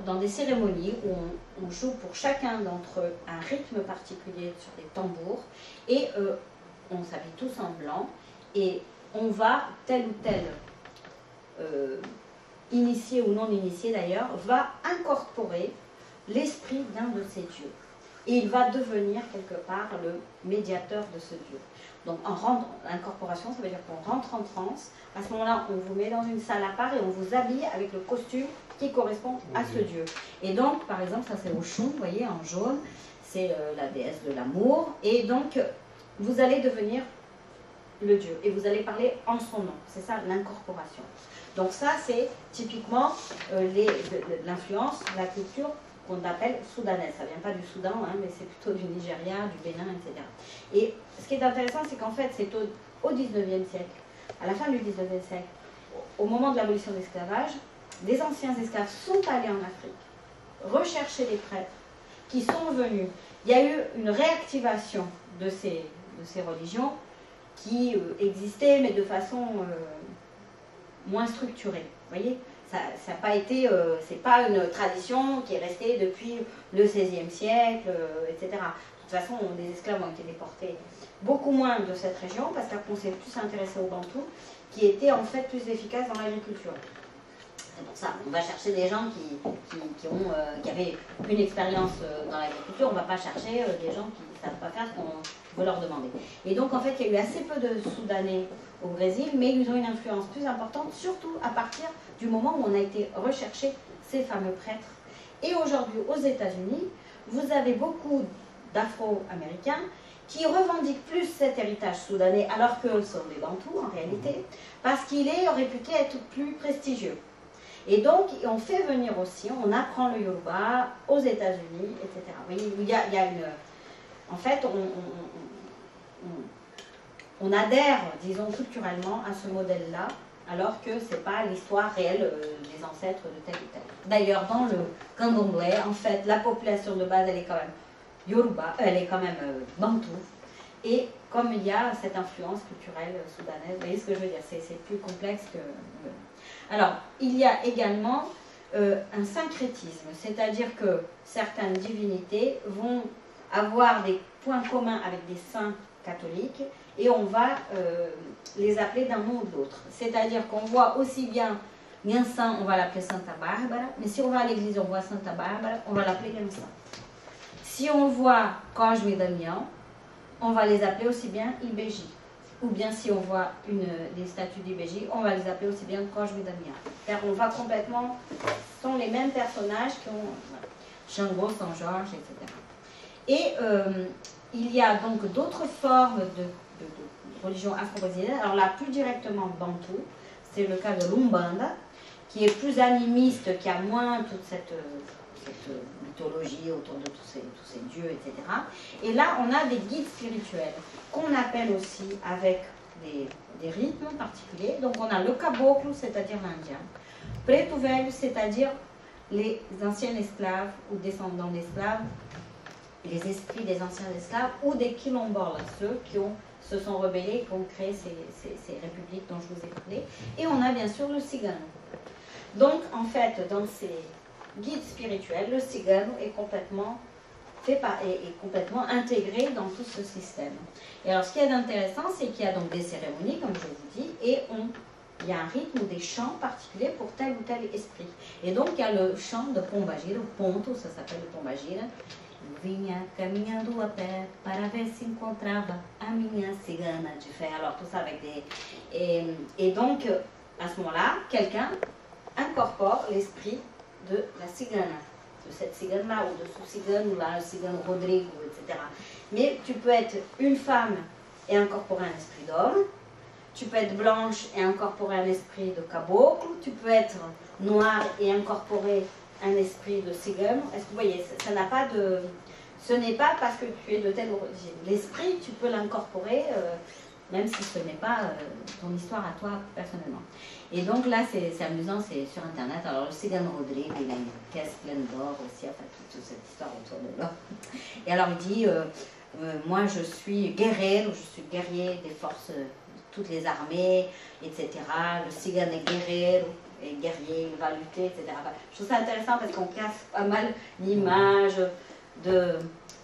dans des cérémonies où on joue pour chacun d'entre eux un rythme particulier sur des tambours, et on s'habille tous en blanc, et on va, tel ou tel initié ou non initié d'ailleurs, va incorporer l'esprit d'un de ces dieux. Et il va devenir quelque part le médiateur de ce Dieu. Donc l'incorporation, ça veut dire qu'on rentre en transe. À ce moment-là, on vous met dans une salle à part et on vous habille avec le costume qui correspond à ce Dieu. Et donc, par exemple, ça c'est Oshun, vous voyez, en jaune, c'est la déesse de l'amour. Et donc, vous allez devenir le Dieu. Et vous allez parler en son nom. C'est ça, l'incorporation. Donc ça, c'est typiquement l'influence, la culture qu'on appelle soudanaise. Ça ne vient pas du Soudan, hein, mais c'est plutôt du Nigeria, du Bénin, etc. Et ce qui est intéressant, c'est qu'en fait, c'est au 19e siècle, à la fin du 19e siècle, au moment de l'abolition de l'esclavage, des anciens esclaves sont allés en Afrique rechercher des prêtres qui sont venus. Il y a eu une réactivation de ces religions qui existaient, mais de façon moins structurée. Vous voyez ? Ça n'a pas été, c'est pas une tradition qui est restée depuis le XVIe siècle, etc. De toute façon, les esclaves ont été déportés beaucoup moins de cette région parce qu'on s'est plus intéressé aux Bantous, qui étaient en fait plus efficaces dans l'agriculture. C'est pour ça, on va chercher des gens qui avaient une expérience dans l'agriculture, on ne va pas chercher des gens qui ne savent pas faire ce qu'on veut leur demander. Et donc, en fait, il y a eu assez peu de Soudanais au Brésil, mais ils ont une influence plus importante, surtout à partir du moment où on a été rechercher ces fameux prêtres. Et aujourd'hui, aux États-Unis, vous avez beaucoup d'Afro-Américains qui revendiquent plus cet héritage soudanais, alors que ce sont des Bantous en réalité, parce qu'il est réputé être plus prestigieux. Et donc, on fait venir aussi, on apprend le Yoruba aux États-Unis, etc. Vous voyez, il y a une... En fait, on adhère, disons, culturellement à ce modèle-là, alors que ce n'est pas l'histoire réelle des ancêtres de tel ou tel. D'ailleurs, dans le candomblé, en fait, la population de base, elle est quand même Yoruba, elle est quand même Bantou. Et comme il y a cette influence culturelle soudanaise, vous voyez ce que je veux dire, c'est plus complexe que... Alors, il y a également un syncrétisme, c'est-à-dire que certaines divinités vont avoir des points communs avec des saints catholiques, et on va les appeler d'un nom ou de l'autre. C'est-à-dire qu'on voit aussi bien Nyansan, on va l'appeler Santa Barbara, mais si on va à l'église, on voit Santa Barbara, on va l'appeler Nyansan. Si on voit Cosme et Damian, on va les appeler aussi bien Ibeji. Ou bien si on voit des statues d'Ibeji, on va les appeler aussi bien Cosme et Damian. On va complètement, ce sont les mêmes personnages qui ont Shango, Saint Georges, etc. Et il y a donc d'autres formes de religion afro-brésilienne. Alors là, plus directement Bantou, c'est le cas de l'Umbanda, qui est plus animiste, qui a moins toute cette mythologie autour de tous ces dieux, etc. Et là, on a des guides spirituels, qu'on appelle aussi avec des rythmes particuliers. Donc on a le caboclo, c'est-à-dire l'Indien. Preto Velho, c'est-à-dire les anciens esclaves ou descendants d'esclaves, les esprits des anciens esclaves, ou des quilombolas, ceux qui se sont rebellés, qui ont créé ces républiques dont je vous ai parlé. Et on a bien sûr le cigano. Donc, en fait, dans ces guides spirituels, le cigano est complètement intégré dans tout ce système. Et alors, ce qu'il y a d'intéressant, c'est qu'il y a donc des cérémonies, comme je vous dis, et il y a un rythme ou des chants particuliers pour tel ou tel esprit. Et donc, il y a le chant de Pombagira, Ponto, ça s'appelle le Pombagira. Vinha caminhando a pé para ver se encontrava a minha cigana de fé. Alors tout ça avec des... Et donc, à ce moment-là, quelqu'un incorpore l'esprit de la cigana, de cette cigane-là, ou de ce cigane, ou là, le cigane Rodrigo, etc. Mais tu peux être une femme et incorporer un esprit d'homme, tu peux être blanche et incorporer un esprit de caboclo, tu peux être noire et incorporer un esprit de cigano. Est-ce que vous voyez, ça n'a pas de... Ce n'est pas parce que tu es de telle origine. L'esprit, tu peux l'incorporer, même si ce n'est pas ton histoire à toi personnellement. Et donc là, c'est amusant, c'est sur Internet. Alors le Cigano Rodrigue, il a une caisse pleine d'or aussi, enfin toute cette histoire autour de l'or. Et alors il dit, moi je suis guerrier, je suis guerrier des forces, de toutes les armées, etc. Le Cigano est guerrier, il va lutter, etc. Enfin, je trouve ça intéressant parce qu'on casse pas mal l'image de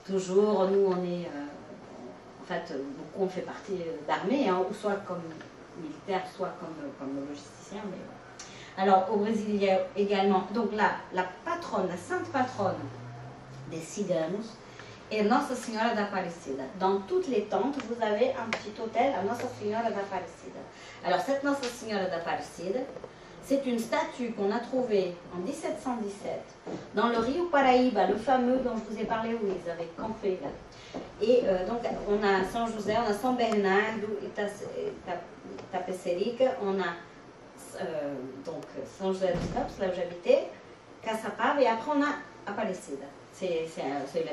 toujours, nous on est, en fait, beaucoup on fait partie d'armée, hein, ou soit comme militaire, soit comme logisticien. Mais voilà. Alors au Brésil, il y a également, donc là, la patronne, la sainte patronne des ciganos est Nossa Senhora da Aparecida. Dans toutes les tentes, vous avez un petit hôtel à Nossa Senhora da Aparecida. Alors cette Nossa Senhora da Aparecida, c'est une statue qu'on a trouvée en 1717 dans le Rio Paraíba, le fameux dont je vous ai parlé, où ils avaient campé là. Et donc on a São José, on a São Bernardo, Itapecerica, on a donc São José dos Campos, là où j'habitais, Caçapava, et après on a Aparecida. C'est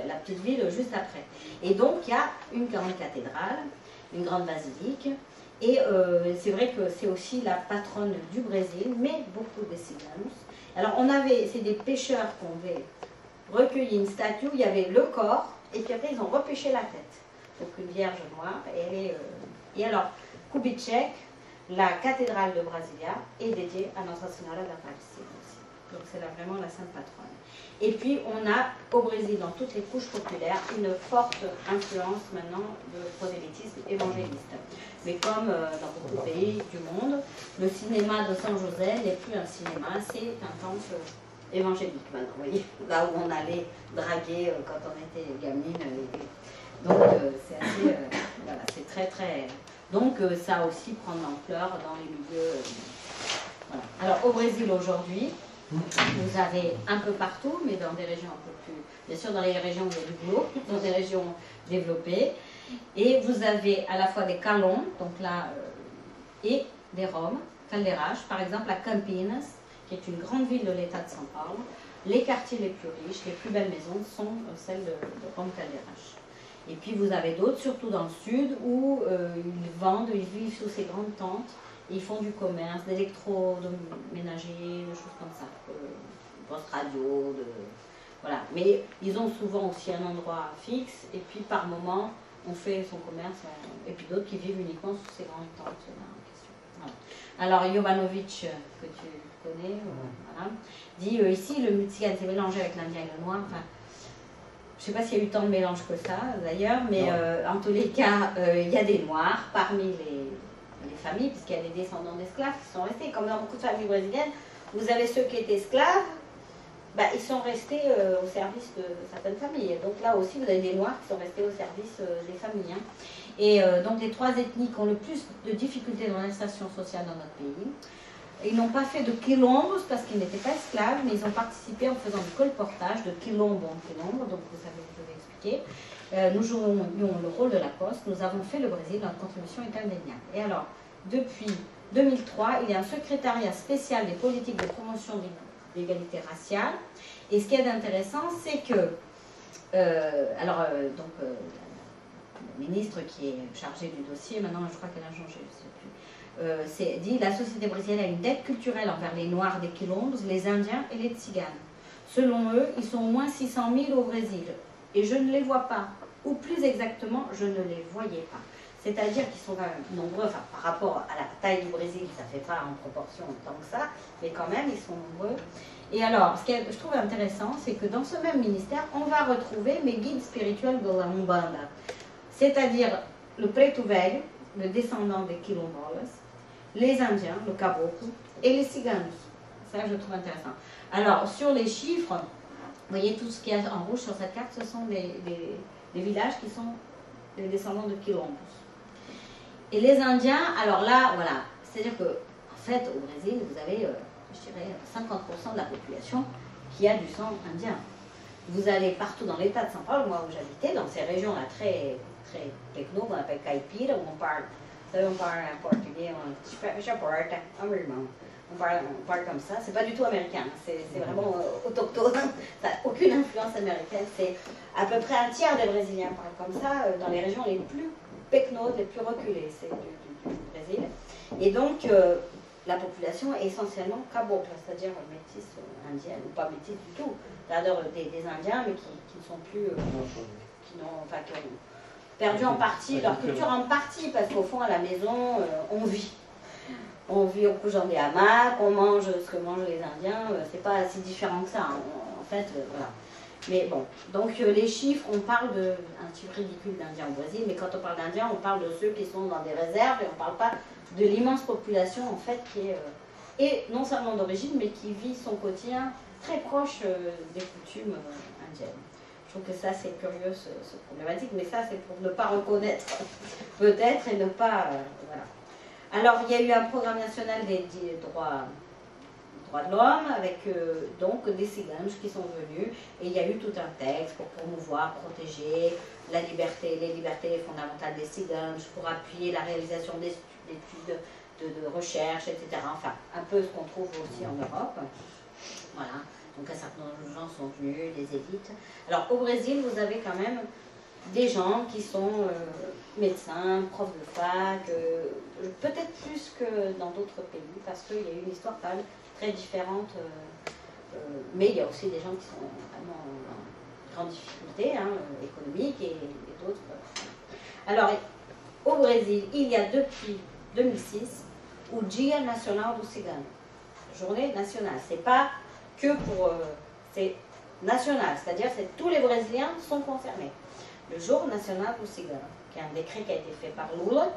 la petite ville juste après. Et donc il y a une grande cathédrale, une grande basilique. Et c'est vrai que c'est aussi la patronne du Brésil, mais beaucoup des ciganos. Alors c'est des pêcheurs qui avaient recueilli une statue, il y avait le corps, et puis après ils ont repêché la tête. Donc une vierge noire, et alors Kubitschek, la cathédrale de Brasilia, est dédiée à Nossa Senhora da Aparecida aussi. Donc c'est vraiment la sainte patronne. Et puis on a au Brésil, dans toutes les couches populaires, une forte influence maintenant de prosélytisme évangéliste. Mais comme dans beaucoup de pays du monde, le cinéma de San José n'est plus un cinéma, c'est un temple évangélique maintenant, vous voyez, là où on allait draguer quand on était gamine. Donc c'est assez, voilà, c'est très très... Donc ça aussi prend de l'ampleur dans les milieux... voilà. Alors au Brésil aujourd'hui, vous avez un peu partout, mais dans des régions un peu plus... Bien sûr dans les régions où il y a du boulot, dans des régions développées. Et vous avez à la fois des calons, donc là, et des roms, Calderas, par exemple à Campinas, qui est une grande ville de l'État de São Paulo. Les quartiers les plus riches, les plus belles maisons sont celles de Rome Calderas. Et puis vous avez d'autres, surtout dans le sud, où ils vendent, ils vivent sous ces grandes tentes, et ils font du commerce, d'électroménager, des choses comme ça, post-radio, voilà. Mais ils ont souvent aussi un endroit fixe, et puis par moment, on fait son commerce, et puis d'autres qui vivent uniquement sous ces grandes tentes en question. Voilà. Alors Jovanovic, que tu connais, voilà, dit ici le Mutzigane s'est mélangé avec l'Indien et le Noir. Enfin, je ne sais pas s'il y a eu tant de mélange que ça d'ailleurs, mais en tous les cas, il y a des Noirs parmi les familles, puisqu'il y a des descendants d'esclaves qui sont restés. Comme dans beaucoup de familles brésiliennes, vous avez ceux qui étaient esclaves, bah, ils sont restés au service de certaines familles. Donc là aussi, vous avez des Noirs qui sont restés au service des familles. Hein. Et donc les trois ethnies qui ont le plus de difficultés dans l'insertion sociale dans notre pays, ils n'ont pas fait de quilombos parce qu'ils n'étaient pas esclaves, mais ils ont participé en faisant du colportage de quilombo en quilombo, donc vous savez, je vais expliquer. Nous jouons le rôle de la poste, nous avons fait le Brésil, notre contribution est indéniable. Et alors, depuis 2003, il y a un secrétariat spécial des politiques de promotion de l'égalité raciale. Et ce qui est intéressant, c'est que, la ministre qui est chargée du dossier, maintenant je crois qu'elle a changé, je ne sais plus, dit la société brésilienne a une dette culturelle envers les Noirs des Quilombos, les Indiens et les Tziganes. Selon eux, ils sont au moins 600 000 au Brésil. Et je ne les vois pas. Ou plus exactement, je ne les voyais pas. C'est-à-dire qu'ils sont quand même nombreux, enfin par rapport à la taille du Brésil, ça ne fait pas en proportion tant que ça, mais quand même, ils sont nombreux. Et alors, ce que je trouve intéressant, c'est que dans ce même ministère, on va retrouver mes guides spirituels de la Umbanda. C'est-à-dire le Preto Velho, le descendant des Quilombolas, les Indiens, le Caboclo, et les Ciganos. Ça, je trouve intéressant. Alors, sur les chiffres, vous voyez tout ce qu'il y a en rouge sur cette carte, ce sont des villages qui sont des descendants de Quilombos. Et les Indiens, alors là, voilà, c'est-à-dire que, en fait, au Brésil, vous avez, je dirais, 50% de la population qui a du sang indien. Vous allez partout dans l'état de São Paulo, moi où j'habitais, dans ces régions-là très, très techno, qu'on appelle caipira, où on parle savez, on parle en portugais, on parle comme ça. C'est pas du tout américain, c'est vraiment autochtone, ça n'a aucune influence américaine. C'est à peu près un tiers des Brésiliens parlent comme ça, dans les régions les plus pecnoses, les plus reculées, c'est du Brésil. Et donc, la population est essentiellement cabocla, c'est-à-dire métis indienne, ou pas métis du tout, c'est-à-dire des Indiens, mais qui ne sont plus, qui ont perdu en partie leur culture en partie, parce qu'au fond, à la maison, on vit. On vit, on couche dans des hamacs, on mange ce que mangent les Indiens, c'est pas si différent que ça, hein. En fait, voilà. Mais bon, donc les chiffres, on parle d'un chiffre ridicule d'Indiens au Brésil, mais quand on parle d'Indiens, on parle de ceux qui sont dans des réserves, et on ne parle pas de l'immense population, en fait, qui est, et non seulement d'origine, mais qui vit son quotidien très proche des coutumes indiennes. Je trouve que ça, c'est curieux, ce problématique, mais ça, c'est pour ne pas reconnaître, peut-être, et ne pas... voilà. Alors, il y a eu un programme national des droits de l'homme, avec donc des ciganes qui sont venus, et il y a eu tout un texte pour promouvoir, protéger la liberté, les libertés fondamentales des ciganes, pour appuyer la réalisation d'études, de recherche, etc. Enfin, un peu ce qu'on trouve aussi en Europe. Voilà. Donc un certain nombre de gens sont venus, des élites. Alors au Brésil, vous avez quand même des gens qui sont médecins, profs de fac, peut-être plus que dans d'autres pays, parce qu'il y a une histoire quand même très différente. Mais il y a aussi des gens qui sont vraiment en grande difficulté, hein, économique et d'autres. Alors au Brésil, il y a depuis 2006 o Dia Nacional do Cigano, journée nationale. C'est pas que pour... c'est national, c'est-à-dire que tous les Brésiliens sont concernés. Le jour national do Cigano, qui est un décret qui a été fait par Lula,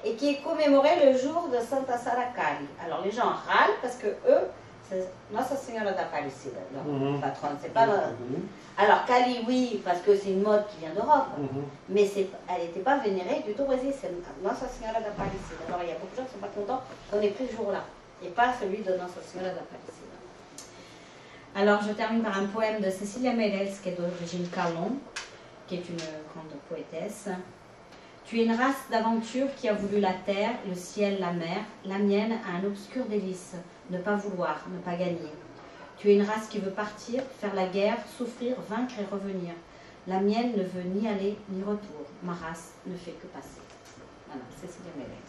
et qui est commémoré le jour de Santa Sara Cali. Alors les gens râlent parce que eux, c'est Nossa Senhora da Aparecida, leur patronne. C'est pas... Alors Cali, oui, parce que c'est une mode qui vient d'Europe, mais elle n'était pas vénérée du tout au Brésil, c'est Nossa Senhora da Aparecida. Alors il y a beaucoup de gens qui ne sont pas contents qu'on ait pris ce jour-là, et pas celui de Nossa Senhora da Aparecida. Alors je termine par un poème de Cecília Meirelles, qui est d'origine Calon, qui est une grande poétesse. Tu es une race d'aventure qui a voulu la terre, le ciel, la mer. La mienne a un obscur délice, ne pas vouloir, ne pas gagner. Tu es une race qui veut partir, faire la guerre, souffrir, vaincre et revenir. La mienne ne veut ni aller ni retour. Ma race ne fait que passer. Voilà, Cecília Meirelles.